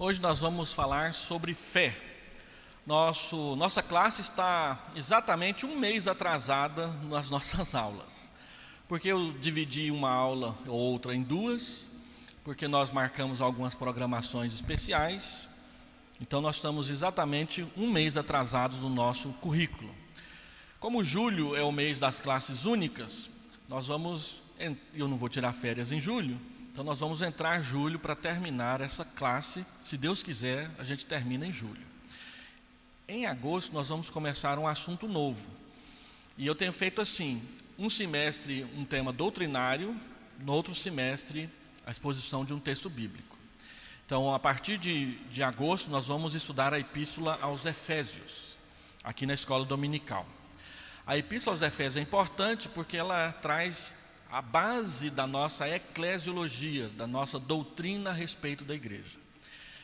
Hoje nós vamos falar sobre fé. Nossa classe está exatamente um mês atrasada nas nossas aulas, porque eu dividi uma aula ou outra em duas, porque nós marcamos algumas programações especiais. Então nós estamos exatamente um mês atrasados no nosso currículo. Como julho é o mês das classes únicas, eu não vou tirar férias em julho, então nós vamos entrar em julho para terminar essa classe. Se Deus quiser, a gente termina em julho. Em agosto nós vamos começar um assunto novo. E eu tenho feito assim, um semestre um tema doutrinário, no outro semestre a exposição de um texto bíblico. Então, a partir de agosto, nós vamos estudar a Epístola aos Efésios, aqui na escola dominical. A Epístola aos Efésios é importante porque ela traz a base da nossa eclesiologia, da nossa doutrina a respeito da igreja.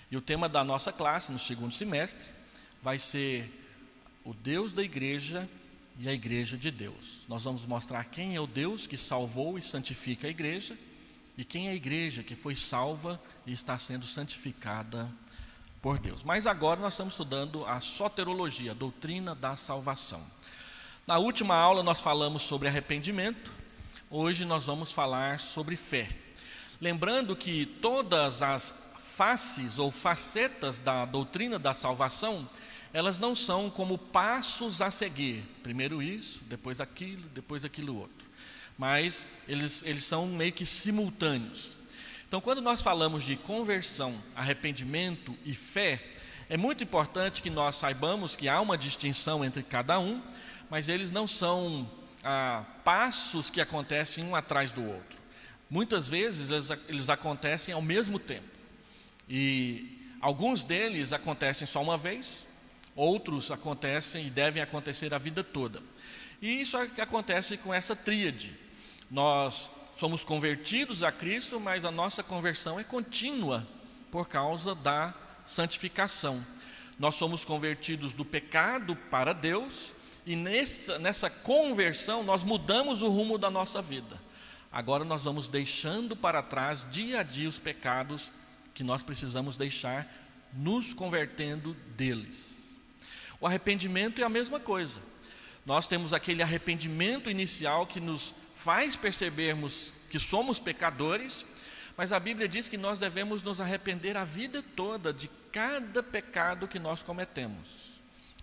E o tema da nossa classe, no segundo semestre, vai ser o Deus da igreja e a igreja de Deus. Nós vamos mostrar quem é o Deus que salvou e santifica a igreja e quem é a igreja que foi salva e está sendo santificada por Deus. Mas agora nós estamos estudando a soterologia, a doutrina da salvação. Na última aula nós falamos sobre arrependimento, hoje nós vamos falar sobre fé. Lembrando que todas as faces ou facetas da doutrina da salvação, elas não são como passos a seguir, primeiro isso, depois aquilo outro, mas eles são meio que simultâneos. Então, quando nós falamos de conversão, arrependimento e fé, é muito importante que nós saibamos que há uma distinção entre cada um, mas eles não são passos que acontecem um atrás do outro. Muitas vezes eles acontecem ao mesmo tempo, e alguns deles acontecem só uma vez, outros acontecem e devem acontecer a vida toda. E isso é que acontece com essa tríade. Nós somos convertidos a Cristo, mas a nossa conversão é contínua por causa da santificação. Nós somos convertidos do pecado para Deus, e nessa conversão nós mudamos o rumo da nossa vida. Agora nós vamos deixando para trás dia a dia os pecados que nós precisamos deixar, nos convertendo deles. O arrependimento é a mesma coisa. Nós temos aquele arrependimento inicial que nos faz percebermos que somos pecadores, mas a Bíblia diz que nós devemos nos arrepender a vida toda de cada pecado que nós cometemos.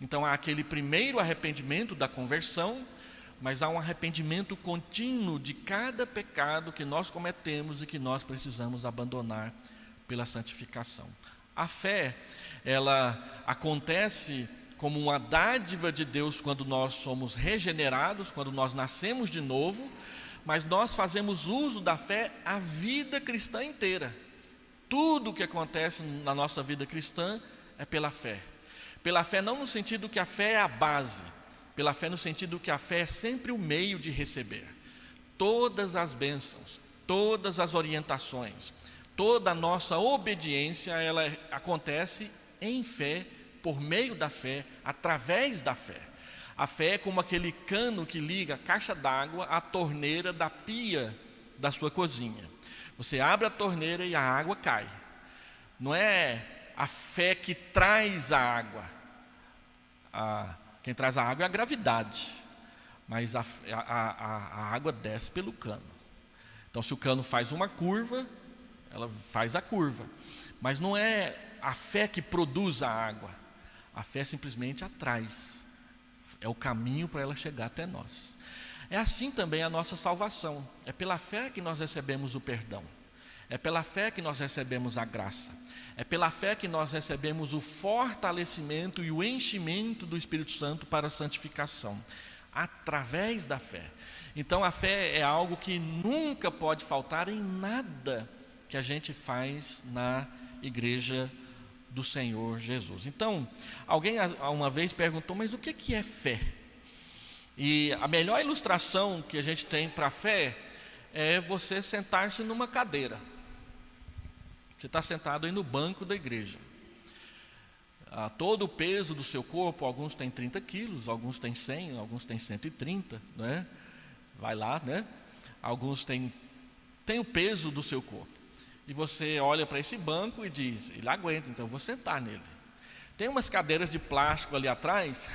Então há aquele primeiro arrependimento da conversão, mas há um arrependimento contínuo de cada pecado que nós cometemos e que nós precisamos abandonar pela santificação. A fé, ela acontece como uma dádiva de Deus quando nós somos regenerados, quando nós nascemos de novo, mas nós fazemos uso da fé a vida cristã inteira. Tudo o que acontece na nossa vida cristã é pela fé. Pela fé não no sentido que a fé é a base, pela fé no sentido que a fé é sempre o meio de receber. Todas as bênçãos, todas as orientações, toda a nossa obediência, ela acontece em fé, por meio da fé, através da fé. A fé é como aquele cano que liga a caixa d'água à torneira da pia da sua cozinha. Você abre a torneira e a água cai. Não é a fé que traz a água. Quem traz a água é a gravidade, mas a água desce pelo cano. Então, se o cano faz uma curva, ela faz a curva, mas não é a fé que produz a água. A fé simplesmente atrás, é o caminho para ela chegar até nós. É assim também a nossa salvação. É pela fé que nós recebemos o perdão, é pela fé que nós recebemos a graça, é pela fé que nós recebemos o fortalecimento e o enchimento do Espírito Santo para a santificação, através da fé. Então a fé é algo que nunca pode faltar em nada que a gente faz na igreja do Senhor Jesus. Então, alguém uma vez perguntou, mas o que é fé? E a melhor ilustração que a gente tem para a fé é você sentar-se numa cadeira. Você está sentado aí no banco da igreja. Todo o peso do seu corpo, alguns têm 30 quilos, alguns têm 100, alguns têm 130, né? Vai lá, né? Alguns têm o peso do seu corpo. e você olha para esse banco e diz: ele aguenta, então eu vou sentar nele. Tem umas cadeiras de plástico ali atrás,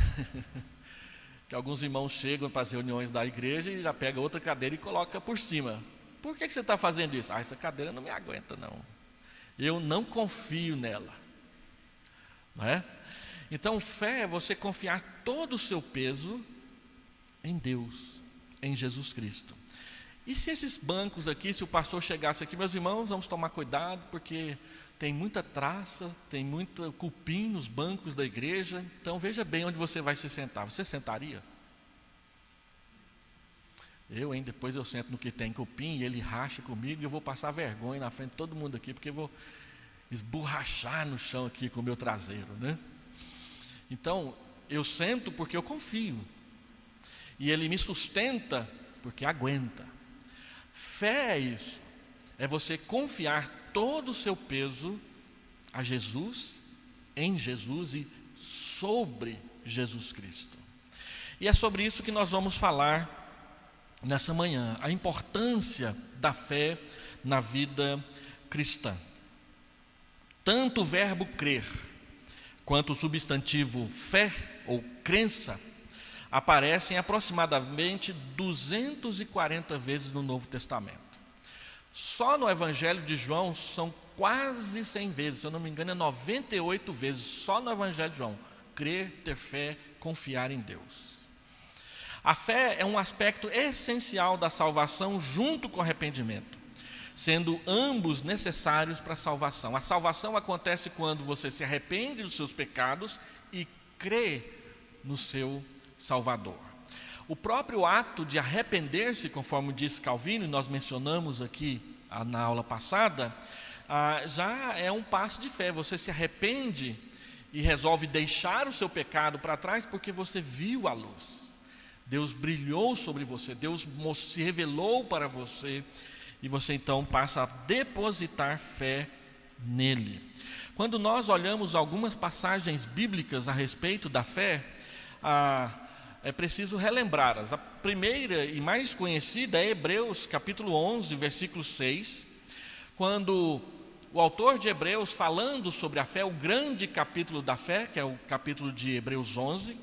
que alguns irmãos chegam para as reuniões da igreja e já pega outra cadeira e coloca por cima. Por que você está fazendo isso? Essa cadeira não me aguenta, não. Eu não confio nela. Não é? Então, fé é você confiar todo o seu peso em Deus, em Jesus Cristo. E se esses bancos aqui, se o pastor chegasse aqui: meus irmãos, vamos tomar cuidado, porque tem muita traça, tem muito cupim nos bancos da igreja, então veja bem onde você vai se sentar. Você sentaria? Depois eu sento no que tem cupim e ele racha comigo e eu vou passar vergonha na frente de todo mundo aqui, porque eu vou esborrachar no chão aqui com o meu traseiro, né? Então, eu sento porque eu confio, e ele me sustenta porque aguenta. Fé é isso, é você confiar todo o seu peso a Jesus, em Jesus e sobre Jesus Cristo. E é sobre isso que nós vamos falar nessa manhã, a importância da fé na vida cristã. Tanto o verbo crer quanto o substantivo fé ou crença aparecem aproximadamente 240 vezes no Novo Testamento. Só no Evangelho de João são quase 100 vezes, se eu não me engano é 98 vezes, só no Evangelho de João. Crer, ter fé, confiar em Deus. A fé é um aspecto essencial da salvação junto com o arrependimento, sendo ambos necessários para a salvação. A salvação acontece quando você se arrepende dos seus pecados e crê no seu Salvador. O próprio ato de arrepender-se, conforme disse Calvino, e nós mencionamos aqui na aula passada, já é um passo de fé. Você se arrepende e resolve deixar o seu pecado para trás porque você viu a luz. Deus brilhou sobre você, Deus se revelou para você, e você então passa a depositar fé nele. Quando nós olhamos algumas passagens bíblicas a respeito da fé, é preciso relembrá-las. A primeira e mais conhecida é Hebreus capítulo 11, versículo 6, quando o autor de Hebreus, falando sobre a fé, o grande capítulo da fé, que é o capítulo de Hebreus 11,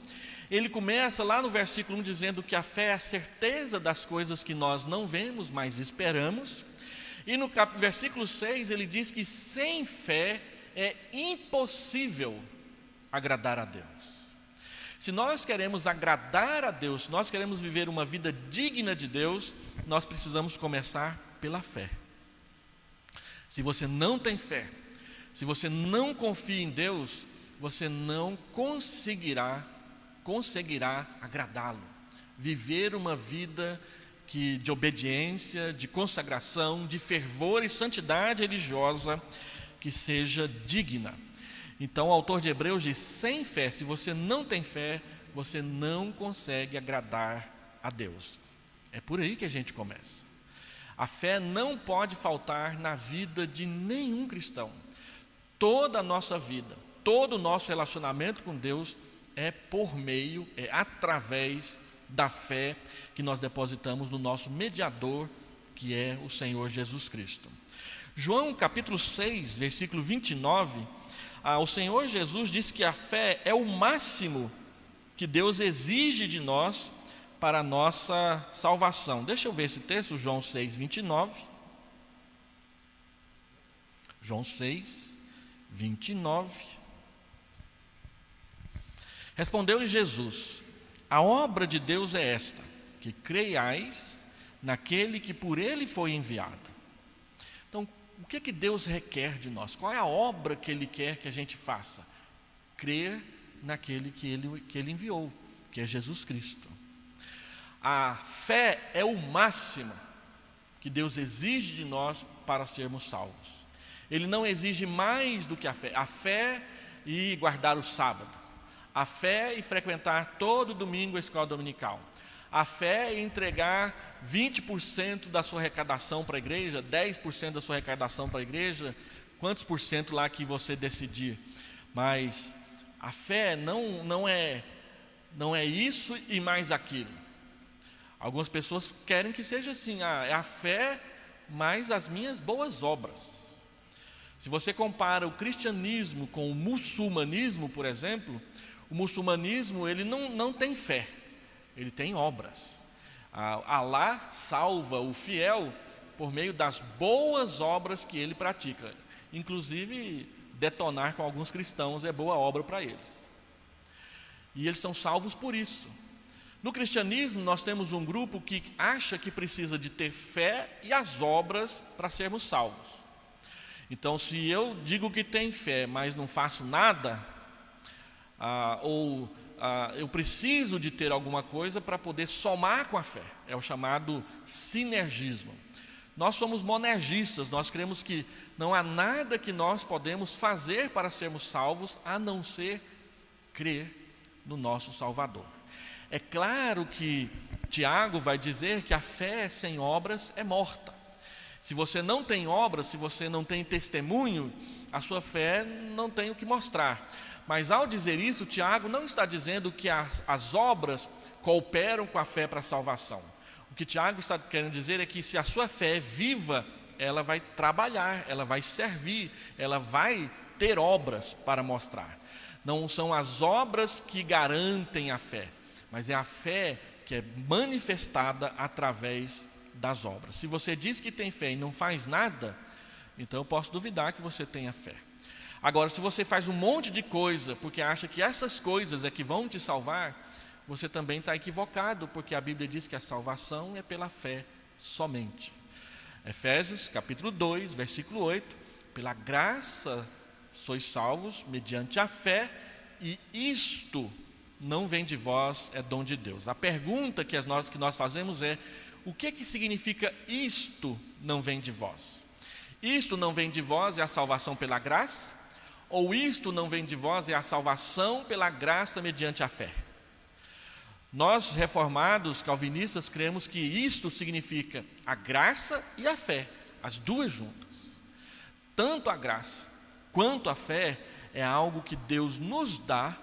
ele começa lá no versículo 1 dizendo que a fé é a certeza das coisas que nós não vemos, mas esperamos. E no versículo 6 ele diz que sem fé é impossível agradar a Deus. Se nós queremos agradar a Deus, se nós queremos viver uma vida digna de Deus, nós precisamos começar pela fé. Se você não tem fé, se você não confia em Deus, você não conseguirá agradá-lo, viver uma vida de obediência, de consagração, de fervor e santidade religiosa que seja digna. Então o autor de Hebreus diz: sem fé, se você não tem fé, você não consegue agradar a Deus. É por aí que a gente começa. A fé não pode faltar na vida de nenhum cristão. Toda a nossa vida, todo o nosso relacionamento com Deus é através da fé que nós depositamos no nosso mediador, que é o Senhor Jesus Cristo. João capítulo 6, versículo 29, o Senhor Jesus diz que a fé é o máximo que Deus exige de nós para a nossa salvação. Deixa eu ver esse texto, João 6, 29. João 6, 29. Respondeu-lhe Jesus: a obra de Deus é esta, que creiais naquele que por ele foi enviado. Então, o que Deus requer de nós? Qual é a obra que Ele quer que a gente faça? Crer naquele que ele enviou, que é Jesus Cristo. A fé é o máximo que Deus exige de nós para sermos salvos. Ele não exige mais do que a fé. A fé e guardar o sábado. A fé e frequentar todo domingo a escola dominical. A fé é entregar 20% da sua arrecadação para a igreja, 10% da sua arrecadação para a igreja, quantos por cento lá que você decidir. Mas a fé não é isso e mais aquilo. Algumas pessoas querem que seja assim: é a fé mais as minhas boas obras. Se você compara o cristianismo com o muçulmanismo, por exemplo, o muçulmanismo ele não tem fé, ele tem obras. Alá salva o fiel por meio das boas obras que ele pratica. Inclusive, detonar com alguns cristãos é boa obra para eles. E eles são salvos por isso. No cristianismo, nós temos um grupo que acha que precisa de ter fé e as obras para sermos salvos. Então, se eu digo que tenho fé, mas não faço nada, eu preciso de ter alguma coisa para poder somar com a fé. É o chamado sinergismo. Nós somos monergistas, nós cremos que não há nada que nós podemos fazer para sermos salvos, a não ser crer no nosso Salvador. É claro que Tiago vai dizer que a fé sem obras é morta. Se você não tem obras, se você não tem testemunho, a sua fé não tem o que mostrar. Mas ao dizer isso, Tiago não está dizendo que as obras cooperam com a fé para a salvação. O que Tiago está querendo dizer é que se a sua fé é viva, ela vai trabalhar, ela vai servir, ela vai ter obras para mostrar. Não são as obras que garantem a fé, mas é a fé que é manifestada através das obras. Se você diz que tem fé e não faz nada, então eu posso duvidar que você tenha fé. Agora, se você faz um monte de coisa porque acha que essas coisas é que vão te salvar, você também está equivocado, porque a Bíblia diz que a salvação é pela fé somente. Efésios capítulo 2, versículo 8, pela graça sois salvos mediante a fé, e isto não vem de vós, é dom de Deus. A pergunta que nós fazemos é: o que significa isto não vem de vós? Isto não vem de vós é a salvação pela graça? Ou isto não vem de vós é a salvação pela graça mediante a fé? Nós, reformados, calvinistas, cremos que isto significa a graça e a fé, as duas juntas. Tanto a graça quanto a fé é algo que Deus nos dá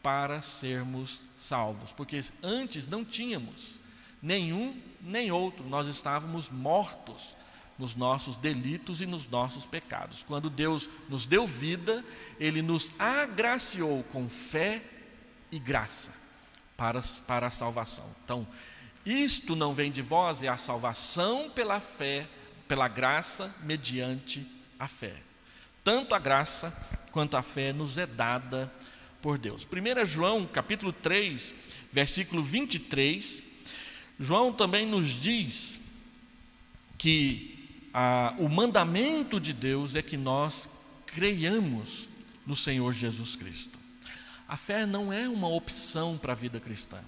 para sermos salvos, porque antes não tínhamos nenhum nem outro, nós estávamos mortos nos nossos delitos e nos nossos pecados. Quando Deus nos deu vida, Ele nos agraciou com fé e graça para a salvação. Então, isto não vem de vós, é a salvação pela fé, pela graça, mediante a fé. Tanto a graça quanto a fé nos é dada por Deus. 1 João, capítulo 3, versículo 23, João também nos diz que o mandamento de Deus é que nós creiamos no Senhor Jesus Cristo. A fé não é uma opção para a vida cristã.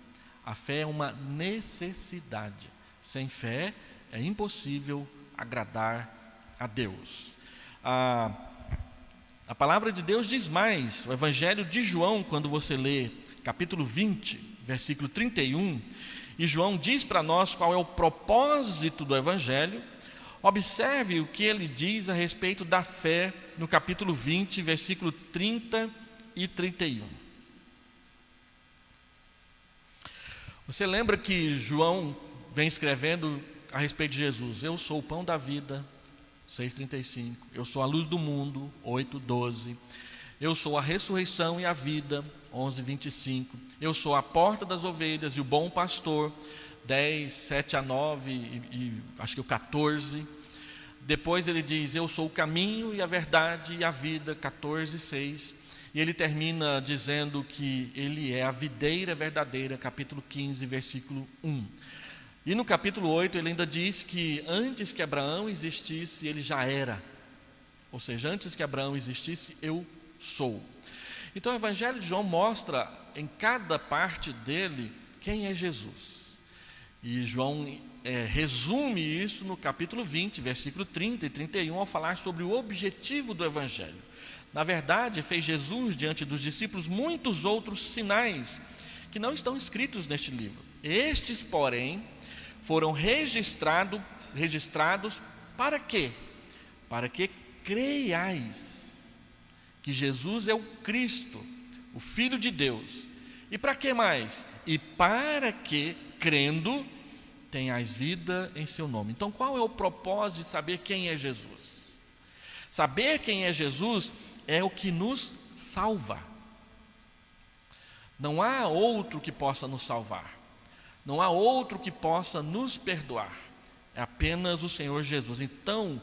A fé é uma necessidade. Sem fé é impossível agradar a Deus. A palavra de Deus diz mais. O Evangelho de João, quando você lê capítulo 20, versículo 31, e João diz para nós qual é o propósito do Evangelho. Observe o que ele diz a respeito da fé no capítulo 20, versículo 30 e 31. Você lembra que João vem escrevendo a respeito de Jesus? Eu sou o pão da vida, 6,35. Eu sou a luz do mundo, 8,12. Eu sou a ressurreição e a vida, 11,25. Eu sou a porta das ovelhas e o bom pastor, 10, 7 a 9 e acho que o 14. Depois ele diz, eu sou o caminho e a verdade e a vida, 14, 6. E ele termina dizendo que ele é a videira verdadeira, capítulo 15, versículo 1. E no capítulo 8 ele ainda diz que antes que Abraão existisse, ele já era. Ou seja, antes que Abraão existisse, eu sou. Então o Evangelho de João mostra em cada parte dele quem é Jesus. E João resume isso no capítulo 20, versículo 30 e 31, ao falar sobre o objetivo do Evangelho. Na verdade, fez Jesus diante dos discípulos muitos outros sinais que não estão escritos neste livro. Estes, porém, foram registrados para quê? Para que creiais que Jesus é o Cristo, o Filho de Deus. E para que mais? E para que, crendo, tenhais vida em seu nome. Então, qual é o propósito de saber quem é Jesus? Saber quem é Jesus é o que nos salva. Não há outro que possa nos salvar. Não há outro que possa nos perdoar. É apenas o Senhor Jesus. Então,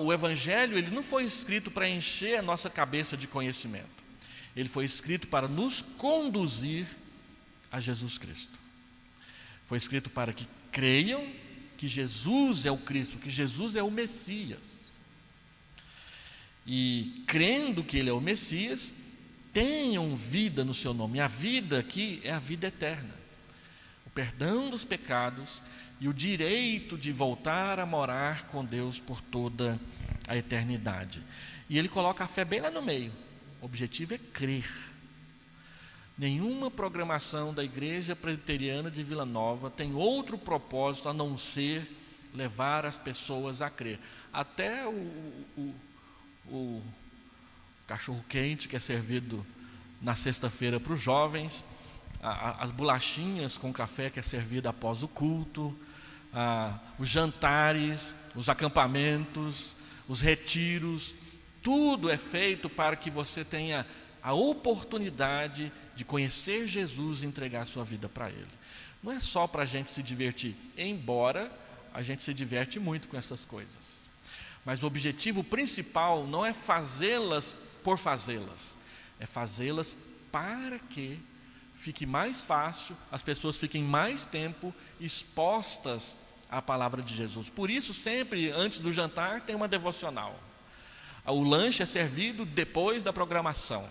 o Evangelho ele não foi escrito para encher a nossa cabeça de conhecimento. Ele foi escrito para nos conduzir a Jesus Cristo. Foi escrito para que creiam que Jesus é o Cristo, que Jesus é o Messias. E crendo que Ele é o Messias, tenham vida no seu nome. E a vida aqui é a vida eterna. O perdão dos pecados e o direito de voltar a morar com Deus por toda a eternidade. E ele coloca a fé bem lá no meio. O objetivo é crer. Nenhuma programação da Igreja Presbiteriana de Vila Nova tem outro propósito a não ser levar as pessoas a crer. Até o cachorro-quente que é servido na sexta-feira para os jovens, as bolachinhas com café que é servido após o culto, os jantares, os acampamentos, os retiros, tudo é feito para que você tenha a oportunidade de conhecer Jesus e entregar a sua vida para Ele. Não é só para a gente se divertir, embora a gente se diverte muito com essas coisas. Mas o objetivo principal não é fazê-las por fazê-las, é fazê-las para que fique mais fácil, as pessoas fiquem mais tempo expostas à palavra de Jesus. Por isso, sempre antes do jantar tem uma devocional. O lanche é servido depois da programação.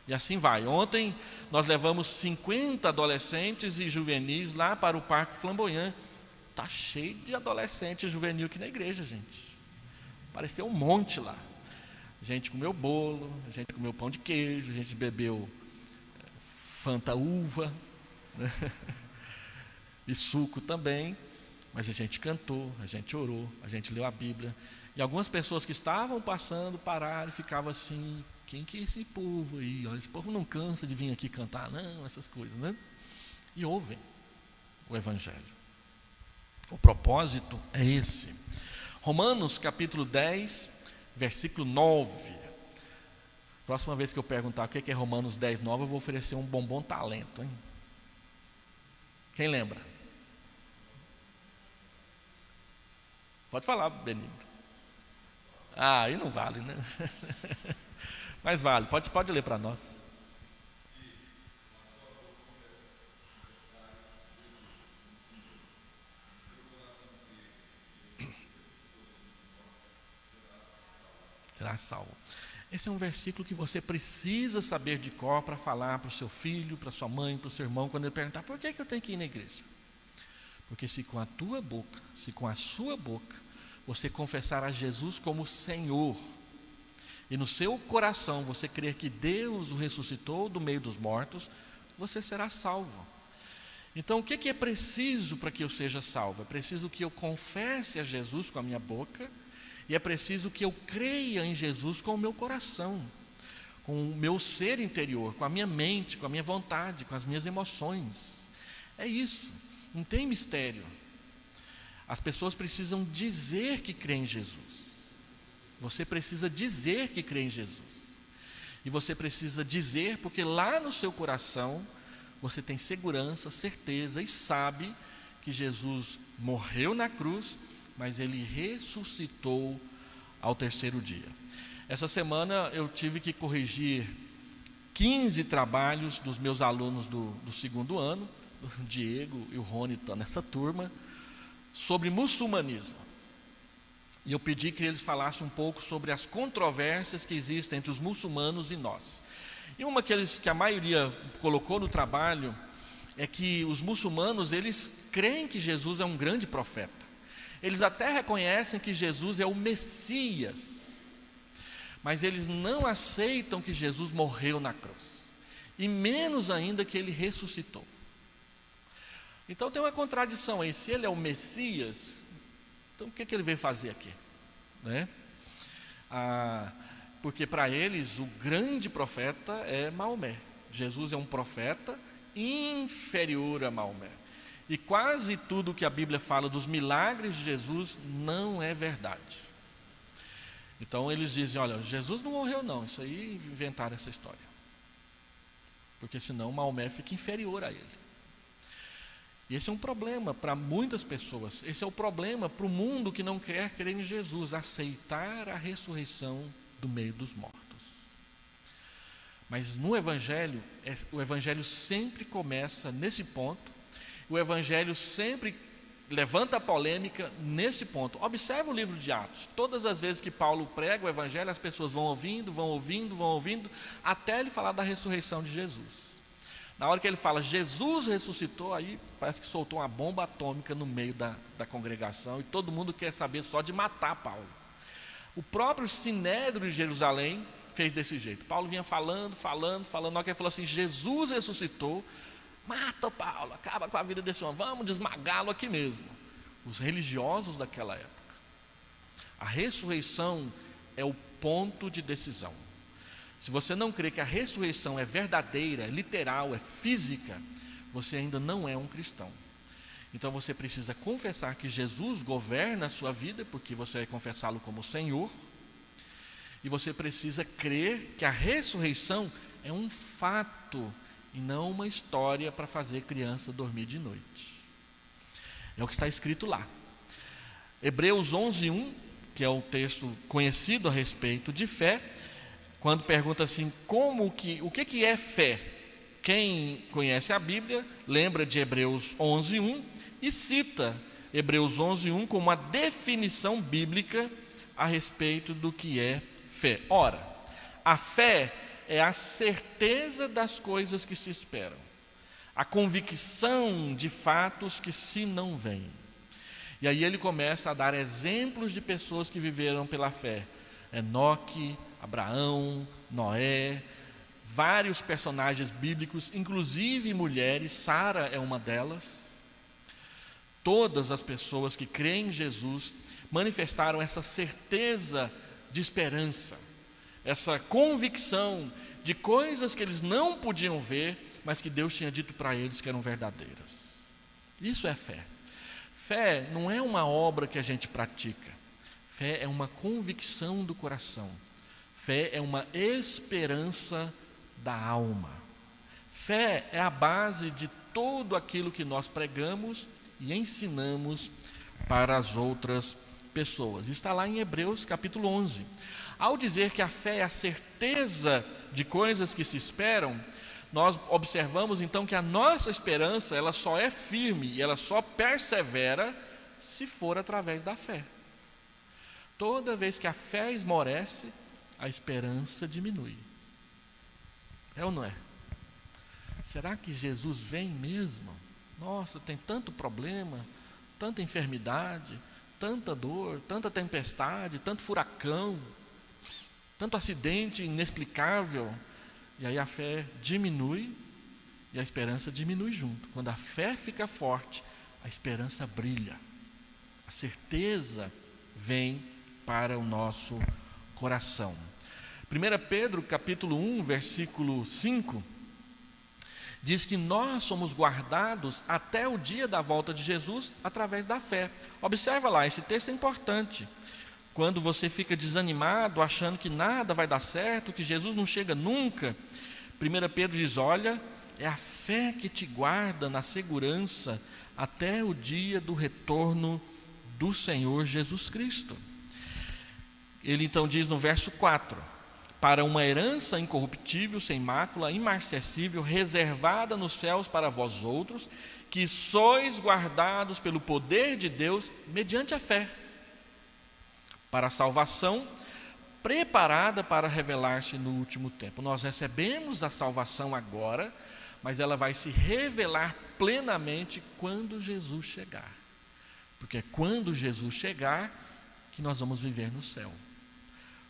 E assim vai. Ontem nós levamos 50 adolescentes e juvenis lá para o Parque Flamboyant. Está cheio de adolescente e juvenil aqui na igreja, gente. Apareceu um monte lá. A gente comeu bolo, a gente comeu pão de queijo, a gente bebeu Fanta uva, né? E suco também. Mas a gente cantou, a gente orou, a gente leu a Bíblia. E algumas pessoas que estavam passando pararam e ficavam assim: quem que é esse povo aí? Esse povo não cansa de vir aqui cantar, não, essas coisas, né? E ouvem o Evangelho. O propósito é esse. Romanos capítulo 10, versículo 9. Próxima vez que eu perguntar o que é Romanos 10, 9, eu vou oferecer um bombom talento, hein? Quem lembra? Pode falar, Benito. Aí não vale, né? Mas vale, pode ler para nós. Será salvo. Esse é um versículo que você precisa saber de cor para falar para o seu filho, para sua mãe, para o seu irmão, quando ele perguntar: por que eu tenho que ir na igreja? Porque se com a tua boca, se com a sua boca, você confessar a Jesus como Senhor, e no seu coração você crer que Deus o ressuscitou do meio dos mortos, você será salvo. Então, o que é preciso para que eu seja salvo? É preciso que eu confesse a Jesus com a minha boca, e é preciso que eu creia em Jesus com o meu coração, com o meu ser interior, com a minha mente, com a minha vontade, com as minhas emoções. É isso, não tem mistério. As pessoas precisam dizer que creem em Jesus. Você precisa dizer que crê em Jesus. E você precisa dizer porque lá no seu coração você tem segurança, certeza e sabe que Jesus morreu na cruz, mas Ele ressuscitou ao terceiro dia. Essa semana eu tive que corrigir 15 trabalhos dos meus alunos do segundo ano, o Diego e o Rony estão nessa turma, sobre muçulmanismo. E eu pedi que eles falassem um pouco sobre as controvérsias que existem entre os muçulmanos e nós. E uma que a maioria colocou no trabalho é que os muçulmanos, eles creem que Jesus é um grande profeta. Eles até reconhecem que Jesus é o Messias, mas eles não aceitam que Jesus morreu na cruz, e menos ainda que Ele ressuscitou. Então tem uma contradição aí. Se Ele é o Messias, então o que Ele veio fazer aqui? Né? Porque para eles o grande profeta é Maomé. Jesus é um profeta inferior a Maomé. E quase tudo que a Bíblia fala dos milagres de Jesus não é verdade. Então eles dizem, olha, Jesus não morreu não, isso aí inventaram essa história. Porque senão Maomé fica inferior a ele. E esse é um problema para muitas pessoas. Esse é o problema para o mundo que não quer crer em Jesus, aceitar a ressurreição do meio dos mortos. Mas no Evangelho, o Evangelho sempre começa nesse ponto. O Evangelho sempre levanta a polêmica nesse ponto. Observe o livro de Atos. Todas as vezes que Paulo prega o Evangelho, as pessoas vão ouvindo, até ele falar da ressurreição de Jesus. Na hora que ele fala, Jesus ressuscitou, aí parece que soltou uma bomba atômica no meio da congregação, e todo mundo quer saber só de matar Paulo. O próprio Sinédrio de Jerusalém fez desse jeito. Paulo vinha falando, na hora que ele falou assim, Jesus ressuscitou, mata Paulo, acaba com a vida desse homem, vamos desmagá-lo aqui mesmo. Os religiosos daquela época. A ressurreição é o ponto de decisão. Se você não crê que a ressurreição é verdadeira, é literal, é física, você ainda não é um cristão. Então você precisa confessar que Jesus governa a sua vida, porque você vai confessá-lo como Senhor, e você precisa crer que a ressurreição é um fato e não uma história para fazer criança dormir de noite. É o que está escrito lá. Hebreus 11:1, que é um texto conhecido a respeito de fé, quando pergunta assim, o que é fé? Quem conhece a Bíblia lembra de Hebreus 11:1 e cita Hebreus 11:1 como uma definição bíblica a respeito do que é fé. Ora, a fé é a certeza das coisas que se esperam, a convicção de fatos que se não veem. E aí ele começa a dar exemplos de pessoas que viveram pela fé. Enoque, Abraão, Noé, vários personagens bíblicos, inclusive mulheres, Sara é uma delas. Todas as pessoas que creem em Jesus manifestaram essa certeza de esperança, essa convicção de coisas que eles não podiam ver, mas que Deus tinha dito para eles que eram verdadeiras. Isso é fé. Fé não é uma obra que a gente pratica. Fé é uma convicção do coração. Fé é uma esperança da alma. Fé é a base de tudo aquilo que nós pregamos e ensinamos para as outras pessoas. Está lá em Hebreus capítulo 11. Ao dizer que a fé é a certeza de coisas que se esperam, nós observamos então que a nossa esperança ela só é firme e ela só persevera se for através da fé. Toda vez que a fé esmorece, a esperança diminui. É ou não é? Será que Jesus vem mesmo? Nossa, tem tanto problema, tanta enfermidade, tanta dor, tanta tempestade, tanto furacão, tanto acidente inexplicável. E aí a fé diminui e a esperança diminui junto. Quando a fé fica forte, a esperança brilha. A certeza vem para o nosso coração. 1 Pedro capítulo 1, versículo 5, diz que nós somos guardados até o dia da volta de Jesus através da fé. Observa lá, esse texto é importante. Quando você fica desanimado, achando que nada vai dar certo, que Jesus não chega nunca, 1 Pedro diz, olha, é a fé que te guarda na segurança até o dia do retorno do Senhor Jesus Cristo. Ele então diz no verso 4, para uma herança incorruptível, sem mácula, imarcessível, reservada nos céus para vós outros, que sois guardados pelo poder de Deus, mediante a fé, para a salvação, preparada para revelar-se no último tempo. Nós recebemos a salvação agora, mas ela vai se revelar plenamente quando Jesus chegar. Porque é quando Jesus chegar que nós vamos viver no céu.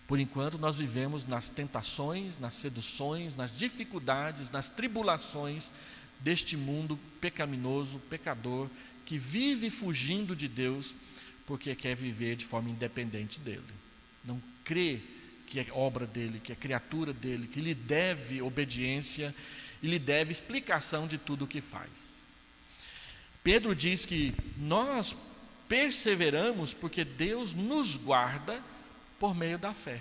Por enquanto nós vivemos nas tentações, nas seduções, nas dificuldades, nas tribulações deste mundo pecaminoso, pecador, que vive fugindo de Deus porque quer viver de forma independente dele. Não crê que é obra dele, que é criatura dele, que lhe deve obediência e lhe deve explicação de tudo o que faz. Pedro diz que nós perseveramos porque Deus nos guarda por meio da fé.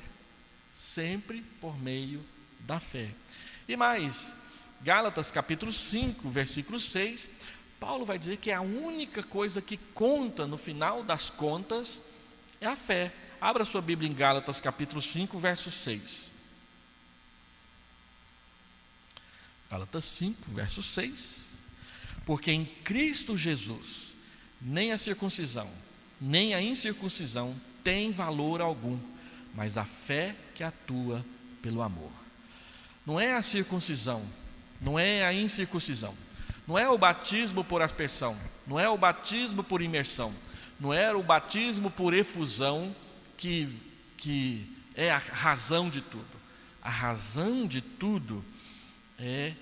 Sempre por meio da fé. E mais, Gálatas capítulo 5, versículo 6, Paulo vai dizer que a única coisa que conta no final das contas é a fé. Abra sua Bíblia em Gálatas capítulo 5, verso 6. Gálatas 5, verso 6. Porque em Cristo Jesus, nem a circuncisão, nem a incircuncisão tem valor algum, mas a fé que atua pelo amor. Não é a circuncisão, não é a incircuncisão, não é o batismo por aspersão, não é o batismo por imersão, não é o batismo por efusão que é a razão de tudo. A razão de tudo é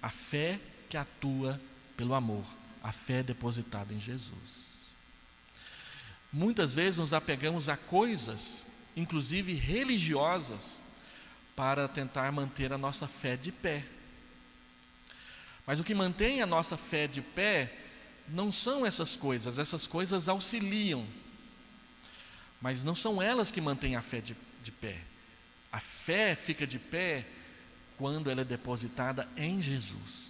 a fé que atua pelo amor, a fé depositada em Jesus. Muitas vezes nos apegamos a coisas, inclusive religiosas, para tentar manter a nossa fé de pé. Mas o que mantém a nossa fé de pé não são essas coisas auxiliam, mas não são elas que mantêm a fé de pé. A fé fica de pé quando ela é depositada em Jesus,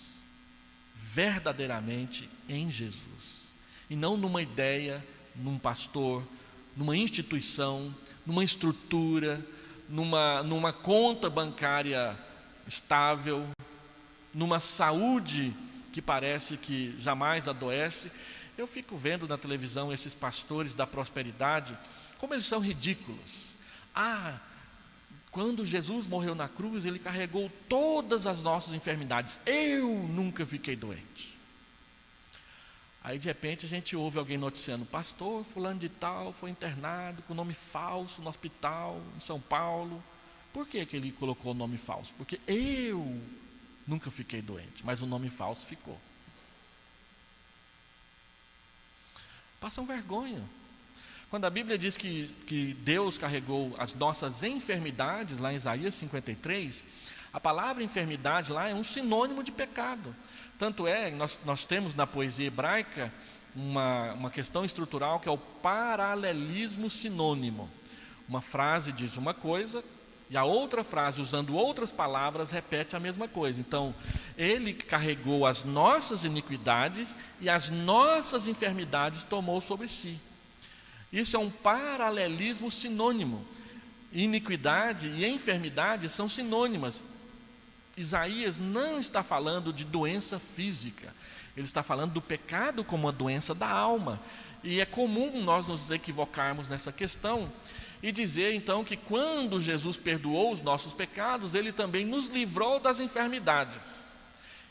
verdadeiramente em Jesus, e não numa ideia, num pastor, numa instituição, numa estrutura, numa conta bancária estável, numa saúde que parece que jamais adoece. Eu fico vendo na televisão esses pastores da prosperidade, como eles são ridículos. Quando Jesus morreu na cruz, Ele carregou todas as nossas enfermidades. Eu nunca fiquei doente. Aí de repente a gente ouve alguém noticiando: pastor fulano de tal foi internado com nome falso no hospital em São Paulo. Por que ele colocou o nome falso? Porque eu nunca fiquei doente, mas o nome falso ficou. Passam vergonha. Quando a Bíblia diz que Deus carregou as nossas enfermidades, lá em Isaías 53, a palavra enfermidade lá é um sinônimo de pecado. Tanto é, nós temos na poesia hebraica uma questão estrutural que é o paralelismo sinônimo. Uma frase diz uma coisa e a outra frase, usando outras palavras, repete a mesma coisa. Então, Ele carregou as nossas iniquidades e as nossas enfermidades tomou sobre si. Isso é um paralelismo sinônimo. Iniquidade e enfermidade são sinônimas. Isaías não está falando de doença física, ele está falando do pecado como uma doença da alma. E é comum nós nos equivocarmos nessa questão e dizer então que quando Jesus perdoou os nossos pecados, Ele também nos livrou das enfermidades.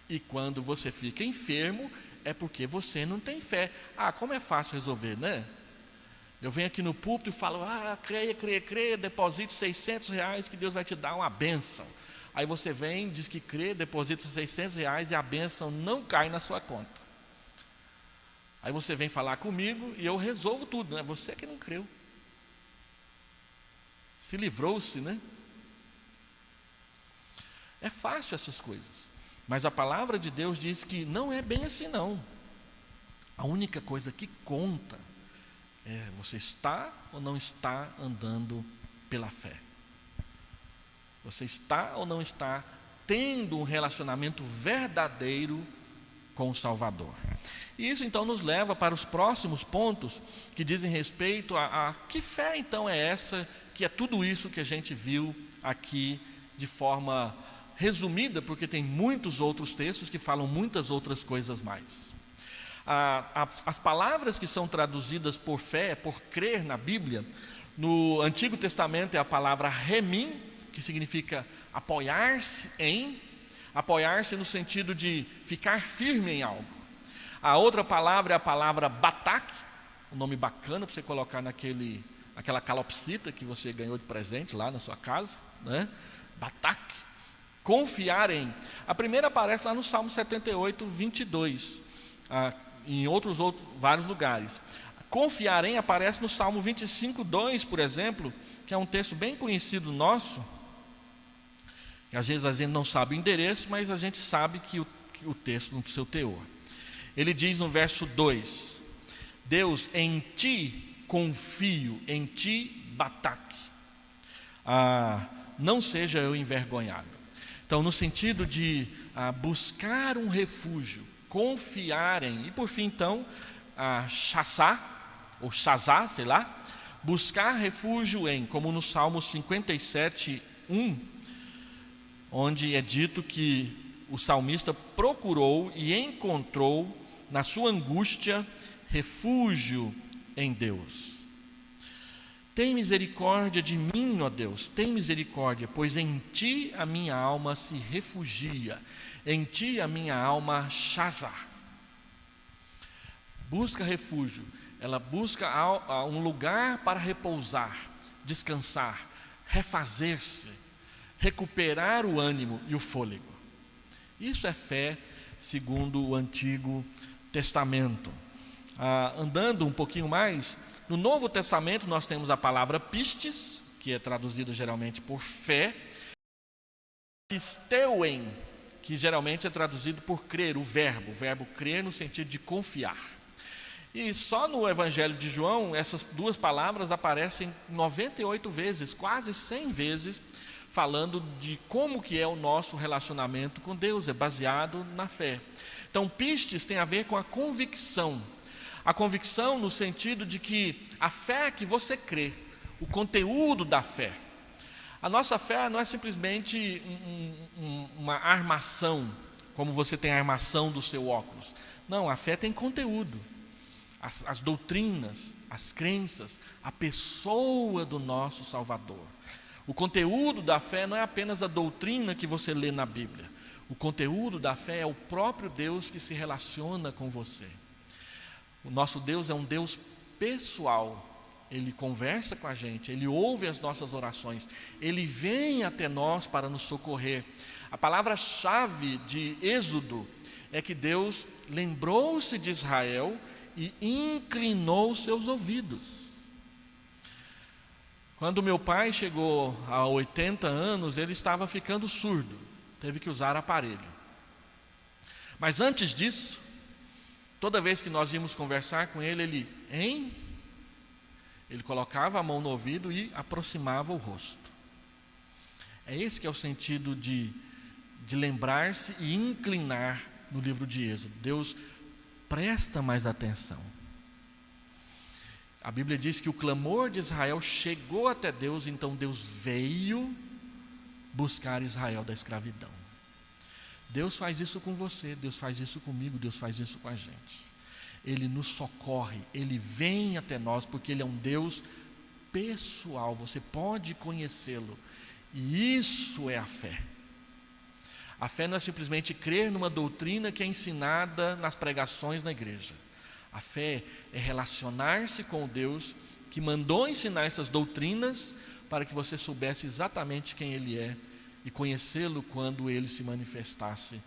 E quando você fica enfermo, é porque você não tem fé. Como é fácil resolver, né? Eu venho aqui no púlpito e falo: creia, deposite R$600 que Deus vai te dar uma bênção. Aí você vem, diz que crê, deposita R$600 e a bênção não cai na sua conta. Aí você vem falar comigo e eu resolvo tudo, né? Você que não creu. Se livrou-se, né? É fácil essas coisas. Mas a palavra de Deus diz que não é bem assim não. A única coisa que conta é você está ou não está andando pela fé. Você está ou não está tendo um relacionamento verdadeiro com o Salvador. E isso então nos leva para os próximos pontos que dizem respeito a que fé então é essa, que é tudo isso que a gente viu aqui de forma resumida, porque tem muitos outros textos que falam muitas outras coisas mais. As palavras que são traduzidas por fé, por crer na Bíblia, no Antigo Testamento é a palavra remim, que significa apoiar-se no sentido de ficar firme em algo. A outra palavra é a palavra batak, um nome bacana para você colocar naquela calopsita que você ganhou de presente lá na sua casa, né? Batak, confiar em. A primeira aparece lá no Salmo 78, 22, em vários lugares. Confiar em aparece no Salmo 25, 2, por exemplo, que é um texto bem conhecido nosso. E às vezes a gente não sabe o endereço, mas a gente sabe que o texto no seu teor. Ele diz no verso 2: Deus, em ti confio, em ti batak. não seja eu envergonhado. Então, no sentido de buscar um refúgio, confiar em, e por fim, então, chassar, ou chazar, sei lá, buscar refúgio em, como no Salmo 57, 1, onde é dito que o salmista procurou e encontrou, na sua angústia, refúgio em Deus. Tem misericórdia de mim, ó Deus, tem misericórdia, pois em Ti a minha alma se refugia, em Ti a minha alma chaza. Busca refúgio, ela busca um lugar para repousar, descansar, refazer-se, recuperar o ânimo e o fôlego. Isso é fé segundo o Antigo Testamento. Andando um pouquinho mais, no Novo Testamento nós temos a palavra pistes, que é traduzida geralmente por fé, pisteuen, que geralmente é traduzido por crer, o verbo crer no sentido de confiar. E só no Evangelho de João, essas duas palavras aparecem 98 vezes, quase 100 vezes, falando de como que é o nosso relacionamento com Deus, é baseado na fé. Então, pistes tem a ver com a convicção no sentido de que a fé que você crê, o conteúdo da fé. A nossa fé não é simplesmente uma armação, como você tem a armação do seu óculos. Não, a fé tem conteúdo. As doutrinas, as crenças, a pessoa do nosso Salvador. O conteúdo da fé não é apenas a doutrina que você lê na Bíblia. O conteúdo da fé é o próprio Deus que se relaciona com você. O nosso Deus é um Deus pessoal. Ele conversa com a gente, Ele ouve as nossas orações, Ele vem até nós para nos socorrer. A palavra-chave de Êxodo é que Deus lembrou-se de Israel e inclinou seus ouvidos. Quando meu pai chegou a 80 anos, ele estava ficando surdo, teve que usar aparelho. Mas antes disso, toda vez que nós íamos conversar com ele, ele colocava a mão no ouvido e aproximava o rosto. É esse que é o sentido de lembrar-se e inclinar no livro de Êxodo. Deus presta mais atenção. A Bíblia diz que o clamor de Israel chegou até Deus, então Deus veio buscar Israel da escravidão. Deus faz isso com você, Deus faz isso comigo, Deus faz isso com a gente. Ele nos socorre, Ele vem até nós, porque Ele é um Deus pessoal, você pode conhecê-lo. E isso é a fé. A fé não é simplesmente crer numa doutrina que é ensinada nas pregações na igreja. A fé é relacionar-se com o Deus que mandou ensinar essas doutrinas para que você soubesse exatamente quem Ele é e conhecê-lo quando Ele se manifestasse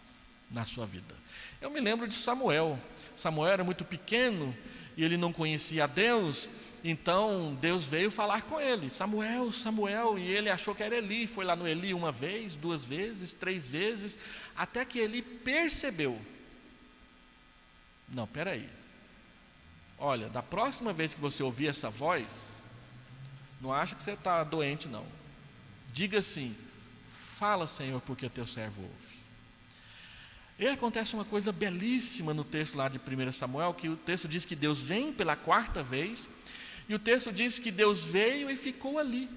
na sua vida. Eu me lembro de Samuel. Samuel era muito pequeno e ele não conhecia a Deus, então Deus veio falar com ele: Samuel, Samuel, e ele achou que era Eli, foi lá no Eli uma vez, 2 vezes, 3 vezes, até que Eli percebeu: não, peraí, olha, da próxima vez que você ouvir essa voz, não acha que você está doente não, diga assim: fala, Senhor, porque teu servo ouve. E acontece uma coisa belíssima no texto lá de 1 Samuel, que o texto diz que Deus vem pela 4ª vez, e o texto diz que Deus veio e ficou ali.